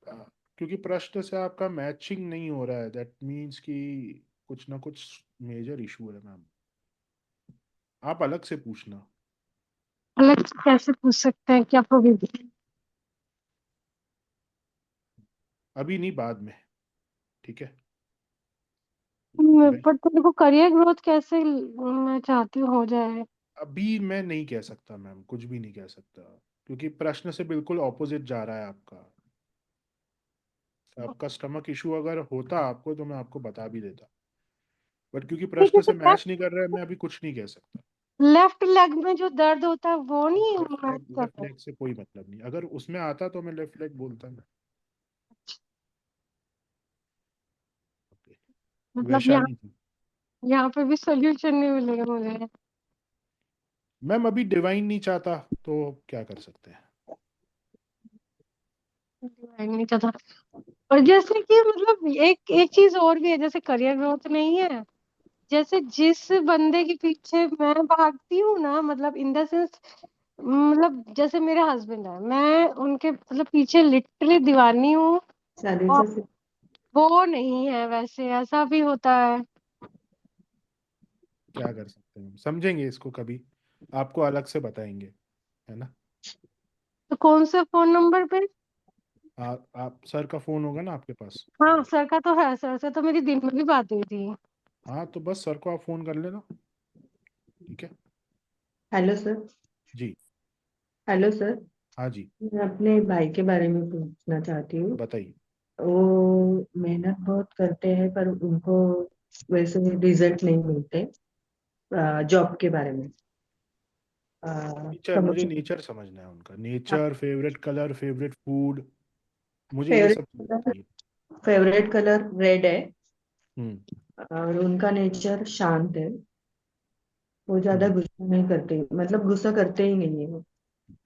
क्योंकि प्रश्न से आपका मैचिंग नहीं हो रहा है, दैट मीन्स कि कुछ ना कुछ मेजर इशू है मैम। आप अलग से पूछना। अलग से कैसे पूछ सकते हैं, क्या प्रॉब्लम? अभी नहीं, बाद में। ठीक है। पर तेरे को करियर ग्रोथ कैसे मैं चाहती हूँ हो जाए। अभी मैं नहीं कह सकता मैम, कुछ भी नहीं कह सकता, क्योंकि प्रश्न से बिल्कुल ऑपोजिट जा रहा है आपका। आपका स्टमक इशू अगर होता आपको तो मैं आपको बता भी देता, बट क्योंकि ठीक है, प्रश्न से मैच नहीं कर रहा है, मैं अभी कुछ नहीं कह सकता। लेफ्ट लेग में जो दर्द होता है वो नहीं लेफ्ट मैच लेग कर लेफ्ट रहा। लेग से कोई मतलब नहीं, अगर उसमें आता तो मैं लेफ्ट लेग बोलता ना। Okay. मतलब यहाँ वैशाली जी। यहाँ पे भी सोल्यूशन नहीं मिलेगा मुझे। मैम अभी डिवाइन नहीं चाहता तो क्या कर सकते हैं? मैं नहीं चाहता। और जैसे कि मतलब एक एक चीज और भी है, जैसे करियर ग्रोथ नहीं है। जैसे जिस बंदे के पीछे मैं भागती हूँ ना, मतलब इन द सेंस, मतलब जैसे मेरे हस्बैंड है, मैं उनके मतलब पीछे लिटरली दीवानी हूँ। और वो नहीं है वैसे, ऐसा भी होता है। क्या कर सकते हैं, समझेंगे इसको कभी, आपको अलग से बताएंगे, है ना? तो कौन से फोन नंबर पे? आप सर का फोन होगा ना आपके पास? हाँ, सर का तो है, सर से तो मेरी दिन में भी बात हुई थी। हाँ तो बस सर को आप फोन कर लेना। ठीक है। Hello sir. जी। Hello sir. हाँ जी। मैं अपने भाई के बारे में पूछना चाहती हूँ। बताइए। वो मेहनत बहुत करते हैं पर उनको वैसे रिजल्ट नहीं मिलते। जॉब के बारे में नेचर, मुझे प्रमोशन। नेचर समझना है उनका। Nature, favourite colour, favourite food, मुझे ये सब चीज़ फेवरेट चाहिए। फेवरेट कलर रेड है। हम्म और उनका नेचर शांत है। वो ज्यादा हम्म गुस्सा नहीं करते, मतलब गुस्सा करते ही नहीं है वो।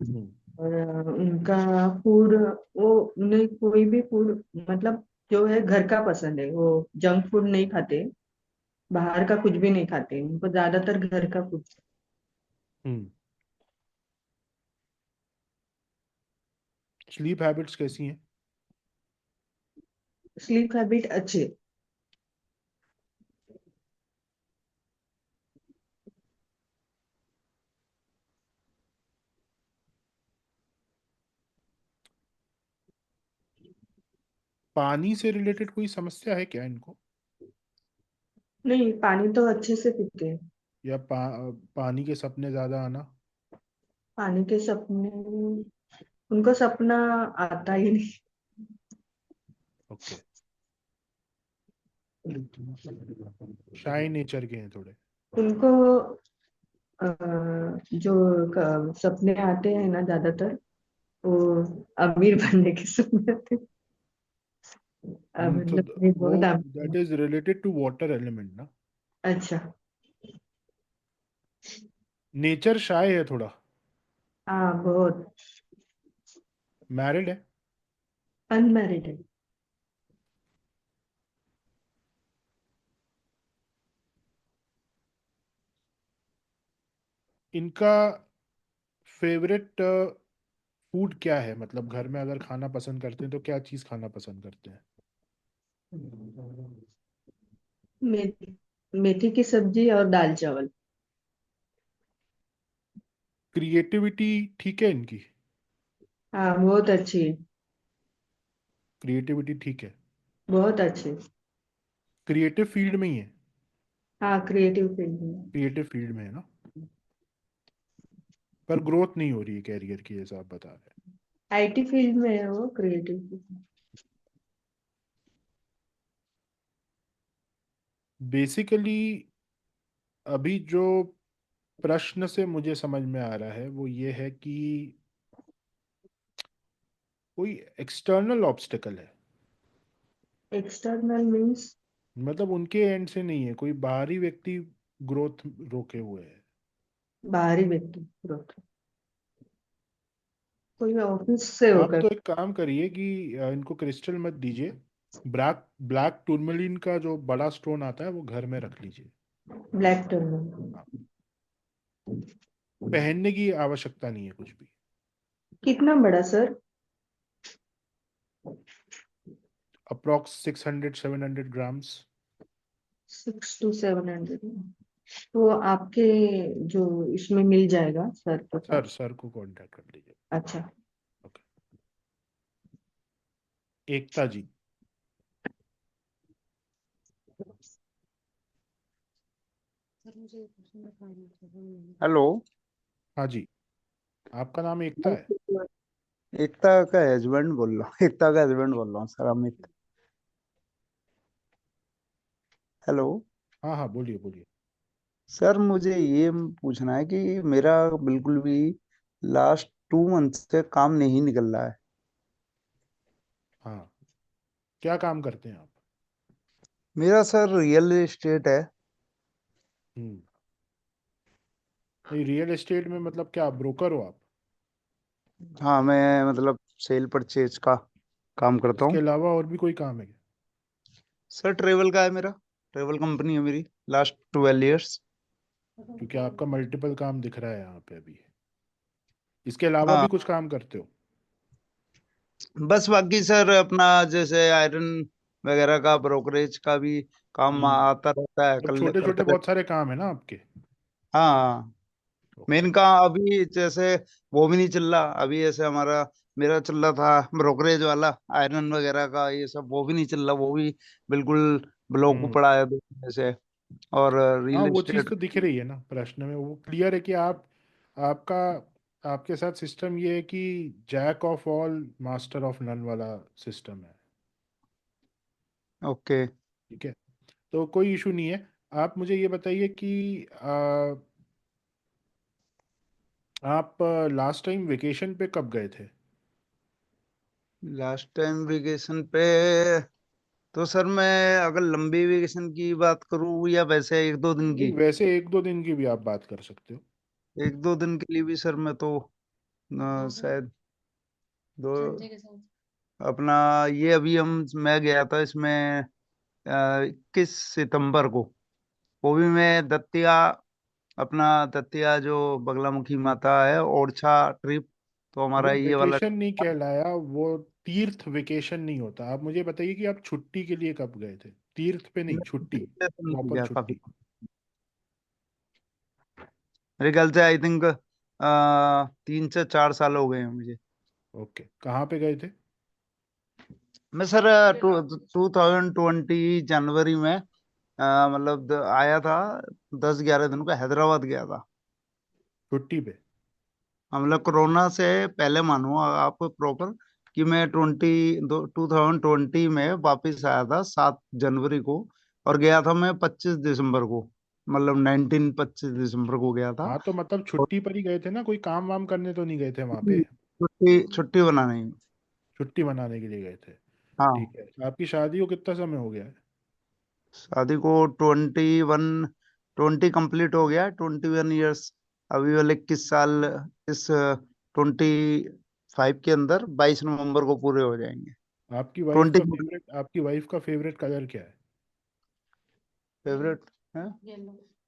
हम्म और उनका फूड, वो उन्हें कोई भी फूड मतलब जो है घर का पसंद है। वो जंक फूड नहीं खाते, बाहर का कुछ भी नहीं खाते, उनको ज्यादातर घर का फूड। हम्म स्लीप हैबिट्स कैसी हैं? स्लीप हैबिट अच्छे। पानी से रिलेटेड कोई समस्या है क्या इनको? नहीं, पानी तो अच्छे से पीते हैं। या पानी के सपने ज्यादा आना? पानी के सपने, उनको सपना आता ही नहीं। ओके। शाय नेचर के हैं थोड़े। उनको अ, जो सपने आते हैं ना ज्यादातर, वो अमीर बनने के सपने आते हैं। तो मतलब ये वो बहुत that is related to water element ना। अच्छा। नेचर शाय है थोड़ा। हाँ बहुत। मैरिड है? अनमैरिड है। इनका फेवरेट फूड क्या है? मतलब घर में अगर खाना पसंद करते हैं तो क्या चीज खाना पसंद करते हैं? मेथी मेथी की सब्जी और दाल चावल। क्रिएटिविटी ठीक है इनकी? हाँ बहुत अच्छी है। क्रिएटिविटी ठीक है? बहुत अच्छी। क्रिएटिव फील्ड में ही है? हाँ क्रिएटिव फील्ड में। क्रिएटिव फील्ड में है ना? पर ग्रोथ नहीं हो रही है कैरियर की, जैसा आप बता रहे हैं। आईटी फील्ड में है वो, क्रिएटिव फील्ड। बेसिकली अभी जो प्रश्न से मुझे समझ में आ रहा है वो ये है कि कोई एक्सटर्नल ऑब्स्टिकल है। External means? मतलब उनके एंड से नहीं है, कोई बाहरी व्यक्ति ग्रोथ रोके हुए है। बाहरी व्यक्ति ग्रोथ, कोई ऑफिस से आप होकर। तो एक काम करिए कि इनको क्रिस्टल मत दीजिए। ब्लैक ब्लैक टूरमलिन का जो बड़ा स्टोन आता है वो घर में रख लीजिए। Black tourmaline. हाँ, पहनने की आवश्यकता नहीं है कुछ भी। कितना बड़ा सर? Approx 600-700 grams. 600 to 700। तो आपके जो इसमें मिल जाएगा सर के पास? सर को कांटेक्ट कर लीजिए। अच्छा। ओके। एकता जी। हेलो। हाँ जी, आपका नाम एकता है? एकता का हस्बैंड बोल रहा हूँ, एकता का हस्बैंड बोल रहा हूँ सर, अमित। हेलो। हाँ हाँ, बोलिए बोलिए। सर मुझे ये पूछना है कि मेरा बिल्कुल भी लास्ट 2 मंथ से काम नहीं निकल रहा है। हाँ, क्या काम करते हैं आप? मेरा सर रियल एस्टेट है। हम्म। नहीं, रियल एस्टेट में मतलब क्या ब्रोकर हो आप? हाँ मैं मतलब सेल परचेज का काम करता इसके हूँ। अलावा और भी कोई काम है क्या? सर ट्रेवल का है मेरा, ट्रेवल कंपनी है मेरी, लास्ट 12 years। क्योंकि आपका मल्टीपल काम दिख रहा है यहाँ पे अभी। इसके अलावा हाँ भी कुछ काम करते हो? बस बाकी सर अपना जैसे आयरन वगैरह का ब्रोकरेज का भी काम हम्म। आता रहता है, मतलब कल छोटे छोटे करते बहुत रहते। सारे काम है ना आपके? हाँ ओके। मेन का अभी जैसे वो भी नहीं चल रहा अभी, ऐसे हमारा मेरा चल रहा था ब्रोकरेज वाला आयरन वगैरह का, ये सब वो भी नहीं चल रहा, वो भी बिल्कुल ब्लॉक हम्म। पड़ा है 2 महीने से। और हाँ, रियल वो चीज़ एस्टेट। तो दिख रही है ना प्रश्न में, वो क्लियर है कि आप आपका आपके साथ सिस्टम ये है कि jack of all master of none वाला सिस्टम है। ओके। ठीक है, तो कोई इशू नहीं है। आप मुझे ये बताइए कि आप लास्ट टाइम वेकेशन पे कब गए थे? लास्ट टाइम वेकेशन पे तो सर मैं अगर लंबी वेकेशन की बात करूँ या वैसे 1-2 दिन नहीं, की, वैसे 1-2 दिन की भी आप बात कर सकते हो। 1-2 दिन के लिए भी सर मैं तो शायद दो अपना ये अभी हम मैं गया था इसमें 21 सितंबर को, वो भी मैं दत्तिया, अपना दत्तिया जो बगलामुखी माता है ओरछा ट्रिप, तो वो हमारा ये वाला। वेकेशन नहीं कहलाया, वो तीर्थ वेकेशन नहीं होता। आप मुझे बताइए कि आप छुट्टी के लिए कब गए थे? तीर्थ पे नहीं, छुट्टी, प्रॉपर गया काफी, छुट्टी। मेरे ख्याल से आई थिंक 3 से 4 साल हो गए हैं मुझे। ओके, कहाँ पे गए थे? मैं सर 2020 जनवरी में मतलब आया था, 10-11 दिन को हैदराबाद गया था। छुट्टी पे? हाँ, मतलब कोरोना से पहले मानो आप प्रॉपर कि मैं 2020 में वापिस आया था 7 जनवरी को, और गया था मैं 25 दिसंबर को, मतलब 25 दिसंबर को गया था। हाँ, तो मतलब और छुट्टी पर ही गए थे ना, कोई काम वाम करने तो नहीं गए थे वहाँ पे? छुट्टी छुट्टी बनाने। छुट्टी मनाने के लिए गए थे। हाँ ठीक है, आपकी शादी को कितना समय हो गया है? शादी को 21 20 कंप्लीट हो गया, 21 years। अभी वाले 21 साल, इस 25 के अंदर 22 नवंबर को पूरे हो जाएंगे। ट्वेंटी आपकी वाइफ का फेवरेट कलर क्या है? फेवरेट है,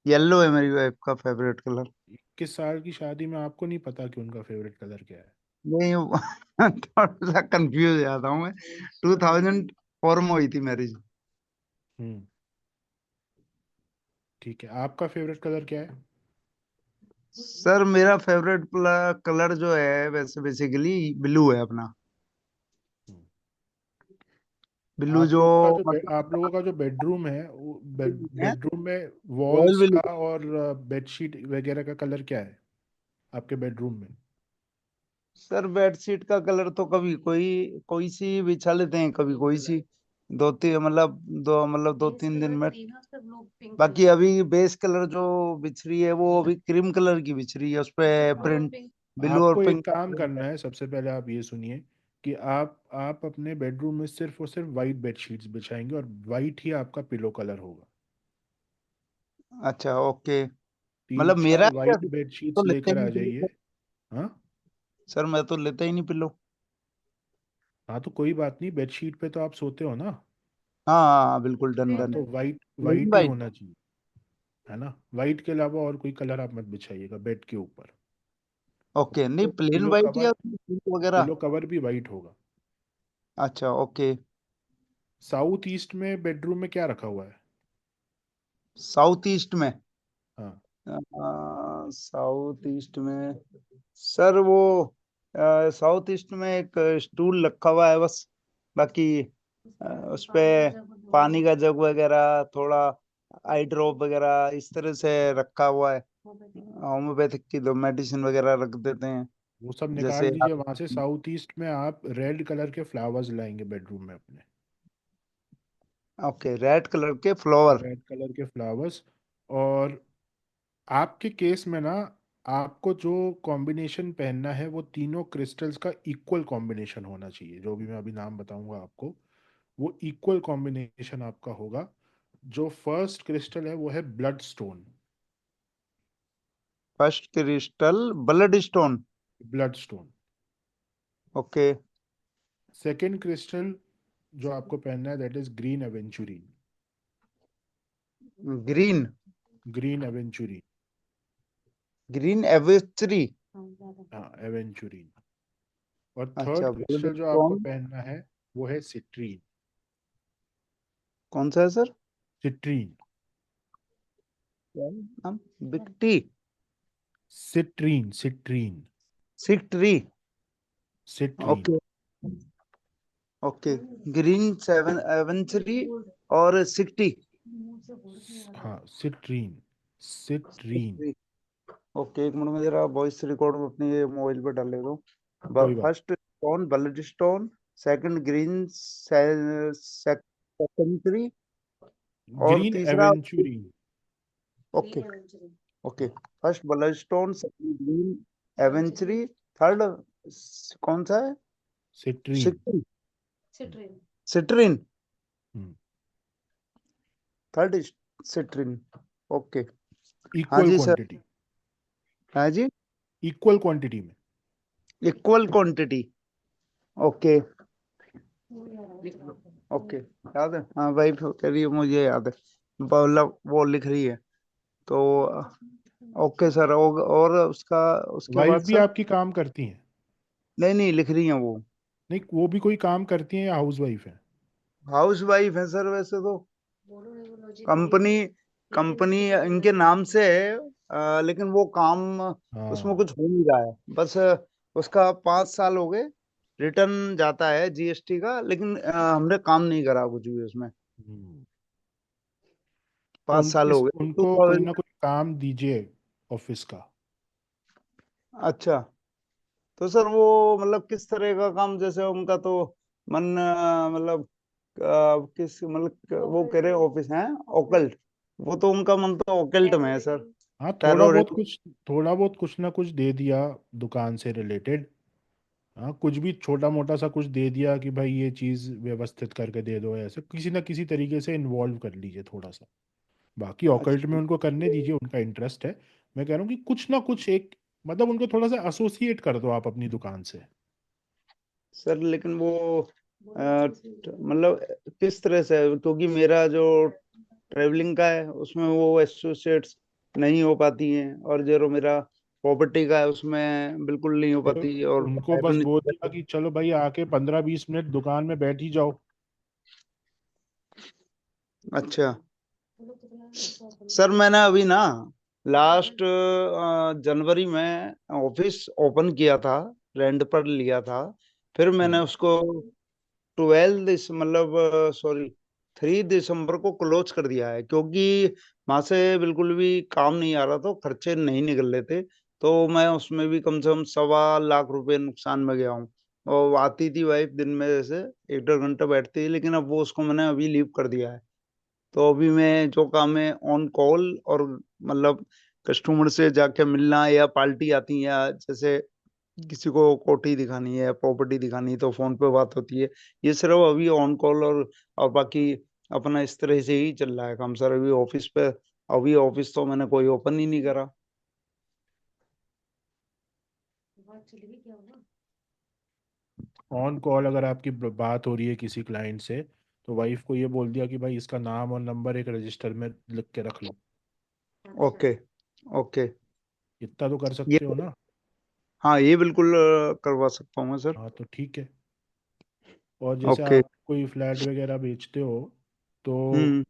येलो है मेरी वाइफ का फेवरेट कलर। 21 साल की शादी में आपको नहीं पता कि उनका फेवरेट कलर क्या है? नहीं थोड़ा सा कंफ्यूज जाता हूँ मैं। 2004 में हुई थी मैरिज। हम्म, ठीक है। आपका फेवरेट कलर क्या है? सर मेरा फेवरेट कलर जो है वैसे बेसिकली ब्लू है अपना। हम्म, ब्लू जो आप लोगों का जो बेडरूम है, वो है बेडरूम में रॉयल वॉल्स ब्लू। का और बेडशीट वगैरह का कलर क्या है आपके बेडरूम में? सर बेडशीट का कलर तो कभी कोई कोई सी बिछा लेते हैं, कभी कोई सी, दो तीन दिन में। बाकी अभी बेस कलर जो बिछ रही है वो अभी क्रीम कलर की बिछ रही है, उस पे प्रिंट ब्लू और आपको एक पिंक का काम print करना है। है। सबसे पहले आप ये सुनिए कि आप अपने बेडरूम में सिर्फ और सिर्फ वाइट बेडशीट्स बिछाएंगे और वाइट ही आपका पिलो कलर होगा। अच्छा ओके। तीन मतलब चार मेरा क्या, वाइट तो बेडशीट्स लेते ही लेकर आ नहीं जाइए। पिलो। हाँ, सर मैं तो लेता ही नहीं पिलो। हाँ, तो कोई बात नहीं, बेडशीट पे तो आप सोते हो ना। हाँ हाँ, बिल्कुल डन हाँ, डन। तो वाइट प्लेन वाइट ही वाइट। होना चाहिए, है ना। वाइट के अलावा और कोई कलर आप मत बिछाइएगा बेड के ऊपर। ओके, नहीं तो प्लेन पिलो वाइट कवर या पिंक वगैरह। पिलो कवर भी वाइट होगा। अच्छा ओके। साउथ ईस्ट में बेडरूम में क्या रखा हुआ है? साउथ ईस्ट में, हाँ, साउथ ईस्ट में सर वो साउथ ईस्ट में एक स्टूल रखा हुआ है बस। बाकी उस पे पानी का जग वगैरह, थोड़ा आई ड्रॉप वगैरह इस तरह से रखा हुआ है। होम्योपैथिक की दो मेडिसिन वगैरह रख देते हैं। वो सब जैसे निकाल दीजिए वहां से। साउथ ईस्ट में आप रेड कलर के फ्लावर्स लाएंगे बेडरूम में अपने। ओके, रेड कलर के फ्लावर। रेड कलर के फ्लावर्स। और आपके केस में ना, आपको जो कॉम्बिनेशन पहनना है वो तीनों क्रिस्टल्स का इक्वल कॉम्बिनेशन होना चाहिए। जो भी मैं अभी नाम बताऊंगा आपको, वो इक्वल कॉम्बिनेशन आपका होगा। जो फर्स्ट क्रिस्टल है वो है blood stone. First crystal blood stone. Blood stone. Okay. Second crystal जो आपको पहनना है that is green aventurine. Green. Green aventurine. Green एवेस्ट्री। हाँ, एवेंचुरीन। और थर्ड अच्छा ब्लड क्रिस्टल जो आपको स्टोन। पहनना है वो है सिट्रीन। कौन सा है सर? सिट्रीन। क्या है नाम? बिकटी। सिट्रीन। सिट्रीन। सिक्ट्री। Citrine. Okay okay. Green seven एवेंचरी और 60। हाँ, सिट्रीन। सिट्रीन। ओके, एक मिनट में जरा वॉइस रिकॉर्ड में अपने ये मोबाइल पे डाल लेता कोई हूँ। बात। First stone blood stone, second green secondary, और ग्रीन तीसरा। Aventurine. Okay okay. First blood stone, second green एवेंचरी, थर्ड कौन सा है? Citrine. Citrine. Citrine. Hmm, third citrine. Okay. हाँ इक्वल जी सर। क्वांटिटी। हाँ जी। इक्वल क्वांटिटी में। Equal quantity. Okay okay. याद है, हाँ भाई कह रही है, मुझे याद है। मतलब वो लिख रही है तो। ओके सर, और उसका उसके वाइफ बाद भी सर। आपकी काम करती हैं? नहीं नहीं, लिख रही है वो। नहीं, वो भी कोई काम करती हैं या हाउस वाइफ है? हाउस वाइफ है सर वैसे तो। कंपनी कंपनी इनके नाम से है, लेकिन वो काम उसमें हाँ। कुछ हो नहीं रहा है बस। उसका 5 साल हो गए, रिटर्न जाता है जीएसटी का, लेकिन हमने काम नहीं करा कुछ भी उसमें। हम्म, तो 5 साल हो गए टू उनको कोई थाउजेंड ना कोई काम दीजिए ऑफिस का। अच्छा, तो सर वो मतलब किस तरह का काम, जैसे उनका तो मन मतलब किस मतलब वो कह रहे ऑफिस है ओकल्ट, वो तो उनका मन तो ओकल्ट में है सर। हाँ, टेरर। थोड़ा बहुत कुछ ना कुछ दे दिया दुकान से रिलेटेड। हाँ, कुछ भी छोटा मोटा सा कुछ दे दिया कि भाई ये चीज़ व्यवस्थित करके दे दो, ऐसे किसी ना किसी तरीके से इन्वॉल्व कर लीजिए थोड़ा सा। बाकी ऑकल्ट अच्छा में उनको करने दीजिए, उनका इंटरेस्ट है। मैं कह रहा हूँ कि कुछ ना कुछ एक, मतलब उनको थोड़ा सा एसोसिएट कर दो आप अपनी दुकान से। सर लेकिन वो मतलब किस तरह से, क्योंकि मेरा जो ट्रेवलिंग का है उसमें वो एसोसिएट्स नहीं हो पाती हैं, और जो मेरा प्रॉपर्टी का है उसमें बिल्कुल नहीं हो तो पाती, और उनको है तो बस नहीं। बोल दिया कि चलो भाई आके 15-20 मिनट दुकान में बैठ ही जाओ। अच्छा सर, मैंने अभी ना लास्ट जनवरी में ऑफिस ओपन किया था, रेंट पर लिया था। फिर मैंने उसको 3 दिसंबर को क्लोज कर दिया है, क्योंकि वहां से बिल्कुल भी काम नहीं आ रहा, तो खर्चे नहीं निकल रहे थे। तो मैं उसमें भी कम से कम 1.25 लाख रुपए नुकसान में गया हूँ। और आती थी वाइफ दिन में जैसे 1-1.5 घंटा बैठती थी, लेकिन अब वो उसको मैंने अभी लीव कर दिया है। तो अभी मैं जो काम है ऑन कॉल, और मतलब कस्टमर से जाके मिलना, या पार्टी आती है, या जैसे किसी को कोठी दिखानी है, प्रॉपर्टी दिखानी है, तो फोन पे बात होती है। ये सिर्फ अभी ऑन कॉल, और बाकी अपना इस तरह से ही चल रहा है काम सर। अभी ऑफिस तो मैंने कोई ओपन ही नहीं करा। ऑन कॉल अगर आपकी बात हो रही है किसी क्लाइंट से, तो वाइफ को ये बोल दिया कि भाई इसका नाम और नंबर एक रजिस्टर में लिख के रख लो। ओके। ओके। इतना तो कर ये सकते हो ना। हाँ, ये बिल्कुल करवा सकता हूँ मैं सर। हाँ तो ठीक है। और जैसे ओके। आप कोई फ्लैट वगैरह बेचते हो, तो हम्म।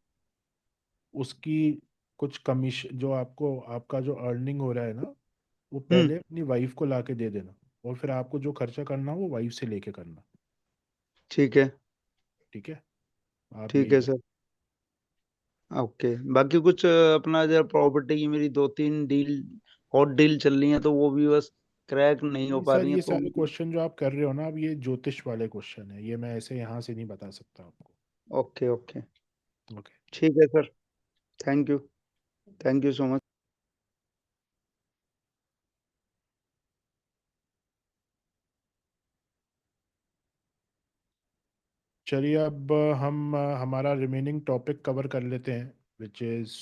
उसकी कुछ कमीशन, जो आपको आपका जो अर्निंग हो रहा है ना, वो हम्म। पहले अपनी वाइफ को ला के दे देना, और फिर आपको जो खर्चा करना हो वो वाइफ से लेके करना। ठीक है। ठीक है, आप ठीक यही है कर। सर। ओके। बाकी कुछ अपना जरा प्रॉपर्टी की मेरी 2-3 डील, हॉट डील चल रही है, तो वो भी बस क्रैक नहीं हो नहीं पा सर, रही है ये तो। सारे क्वेश्चन जो आप कर रहे हो ना, अब ये ज्योतिष वाले क्वेश्चन है, ये मैं ऐसे यहाँ से नहीं बता सकता आपको। ओके। ओके। ओके। ठीक है sir. Thank you. Thank you so much. चलिए अब हम हमारा रिमेनिंग टॉपिक कवर कर लेते हैं, which is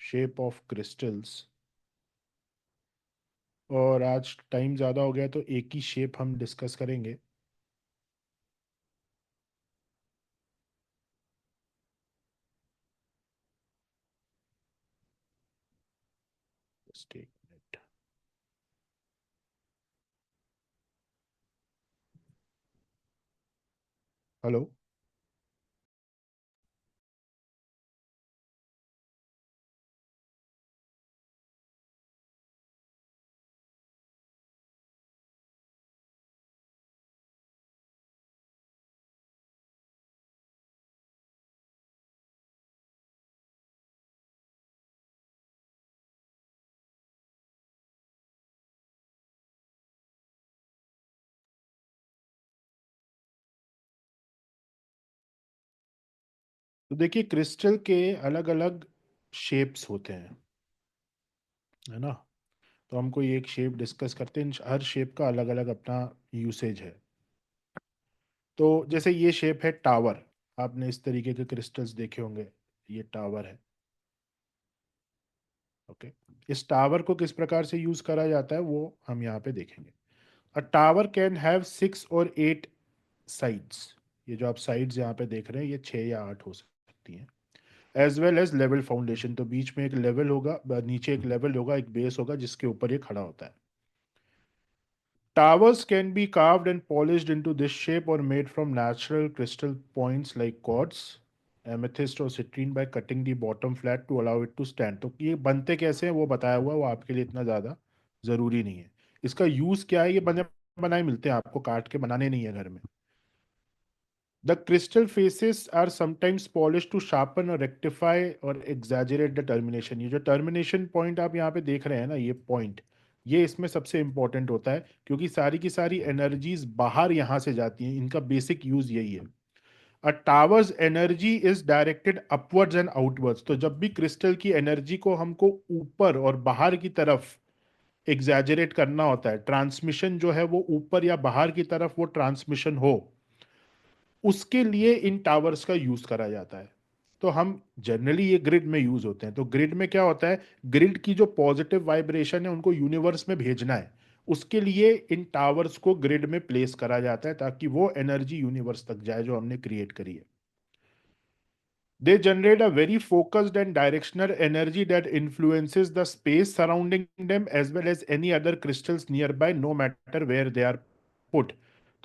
shape of crystals. और आज टाइम ज़्यादा हो गया तो एक ही शेप हम डिस्कस करेंगे। Just take a minute. Hello. तो देखिए, क्रिस्टल के अलग अलग शेप्स होते हैं, है ना। तो हम कोई एक शेप डिस्कस करते हैं, हर शेप का अलग अलग अपना यूसेज है। तो जैसे ये शेप है टावर, आपने इस तरीके के क्रिस्टल्स देखे होंगे, ये टावर है। ओके। इस टावर को किस प्रकार से यूज करा जाता है वो हम यहाँ पे देखेंगे। अ tower can have 6 or 8 sides. ये जो आप साइड्स यहाँ पे देख रहे हैं, ये 6 या 8 हो सकती हैं। As well as level foundation, तो बीच में एक लेवल होगा, नीचे एक लेवल होगा, एक बेस होगा जिसके ऊपर ये खड़ा होता है। Towers can be carved and polished into this shape or made from natural crystal points like quartz, amethyst और citrine by cutting the bottom flat to allow it to stand। तो ये बनते कैसे हैं वो बताया हुआ है, वो आपके लिए इतना ज़्यादा ज़रूरी नहीं है। इसका यूज़ क्या है, ये बने बनाए मिलते हैं आपको, काट के बनाने नहीं है घर में। The crystal faces are sometimes polished to sharpen or rectify or exaggerate the termination। ये जो termination point आप यहाँ पे देख रहे हैं ना, ये point, ये इसमें सबसे important होता है, क्योंकि सारी की सारी energies बाहर यहाँ से जाती हैं, इनका basic use यही है। A tower's energy is directed upwards and outwards। तो जब भी क्रिस्टल की एनर्जी को हमको ऊपर और बाहर की तरफ एग्जैजरेट करना होता है, ट्रांसमिशन जो है वो ऊपर या बाहर की तरफ वो ट्रांसमिशन हो, उसके लिए इन टावर्स का यूज करा जाता है। तो हम जनरली ये ग्रिड में यूज होते हैं। तो ग्रिड में क्या होता है, ग्रिड की जो पॉजिटिव वाइब्रेशन है उनको यूनिवर्स में भेजना है, उसके लिए इन टावर्स को ग्रिड में प्लेस करा जाता है ताकि वो एनर्जी यूनिवर्स तक जाए जो हमने क्रिएट करी है। They generate a very focused and directional energy that influences the space surrounding them as well as any other crystals nearby, no matter where they are put.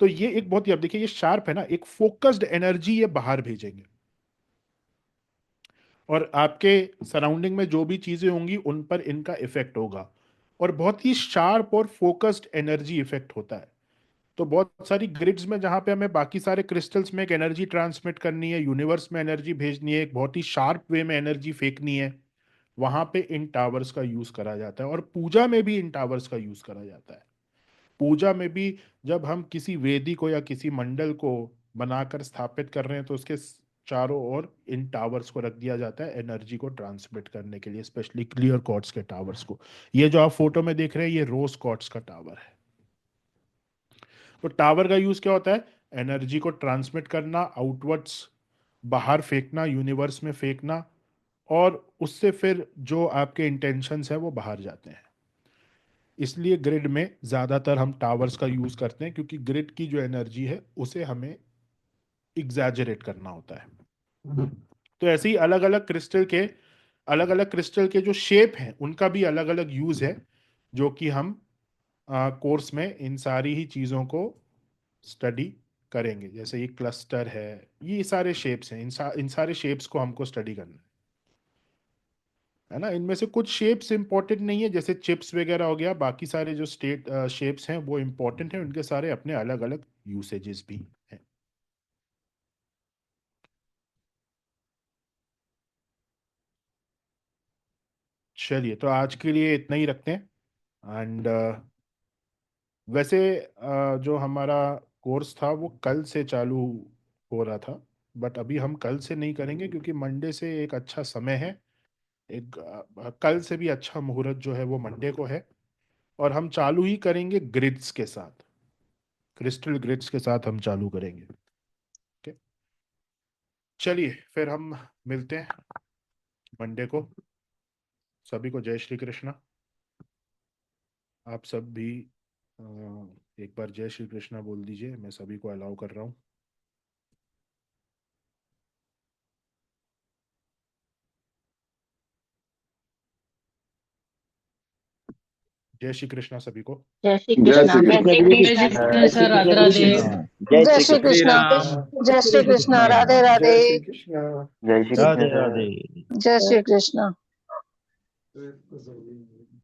तो ये एक बहुत ही, अब देखिए ये शार्प है ना, एक फोकस्ड एनर्जी ये बाहर भेजेंगे और आपके सराउंडिंग में जो भी चीजें होंगी उन पर इनका इफेक्ट होगा, और बहुत ही शार्प और फोकस्ड एनर्जी इफेक्ट होता है। तो बहुत सारी ग्रिड्स में जहां पे हमें बाकी सारे क्रिस्टल्स में एक एनर्जी ट्रांसमिट करनी है, यूनिवर्स में एनर्जी भेजनी है, एक बहुत ही शार्प वे में एनर्जी फेंकनी है, वहां पे इन टावर्स का यूज करा जाता है। और पूजा में भी इन टावर्स का यूज करा जाता है। पूजा में भी जब हम किसी वेदी को या किसी मंडल को बनाकर स्थापित कर रहे हैं तो उसके चारों ओर इन टावर्स को रख दिया जाता है एनर्जी को ट्रांसमिट करने के लिए, स्पेशली क्लियर क्वार्ट्ज के टावर्स को। ये जो आप फोटो में देख रहे हैं ये रोज क्वार्ट्ज का टावर है। तो टावर का यूज क्या होता है, एनर्जी को ट्रांसमिट करना, आउटवर्ड्स बाहर फेंकना, यूनिवर्स में फेंकना, और उससे फिर जो आपके इंटेंशंस है वो बाहर जाते हैं। इसलिए ग्रिड में ज्यादातर हम टावर्स का यूज करते हैं क्योंकि ग्रिड की जो एनर्जी है उसे हमें एग्जैजरेट करना होता है। तो ऐसे ही अलग अलग क्रिस्टल के जो शेप हैं उनका भी अलग अलग यूज है, जो कि हम कोर्स में इन सारी ही चीजों को स्टडी करेंगे। जैसे ये क्लस्टर है, ये सारे शेप्स हैं, इन सारे शेप्स को हमको स्टडी करना है ना। इनमें से कुछ शेप्स इंपॉर्टेंट नहीं है, जैसे चिप्स वगैरह हो गया, बाकी सारे जो स्टेट शेप्स हैं वो इंपॉर्टेंट हैं, उनके सारे अपने अलग अलग यूसेजेस भी हैं। चलिए, तो आज के लिए इतना ही रखते हैं। एंड वैसे जो हमारा कोर्स था वो कल से चालू हो रहा था, बट अभी हम कल से नहीं करेंगे क्योंकि मंडे से एक अच्छा समय है, एक कल से भी अच्छा मुहूर्त जो है वो मंडे को है, और हम चालू ही करेंगे ग्रिड्स के साथ, क्रिस्टल ग्रिड्स के साथ हम चालू करेंगे। ओके, चलिए फिर हम मिलते हैं मंडे को। सभी को जय श्री कृष्णा। आप सब भी एक बार जय श्री कृष्णा बोल दीजिए, मैं सभी को अलाउ कर रहा हूँ। जय श्री कृष्णा सभी को। जय श्री जय कृष्णा। श्री जय कृष्ण। श्री कृष्ण। कृष्ण, राधे राधे। जय श्री कृष्णा। जय श्री कृष्णा, राधे राधे। जय श्री कृष्णा। जय श्री राधे कृष्ण सर। राधे। जय श्री कृष्णा।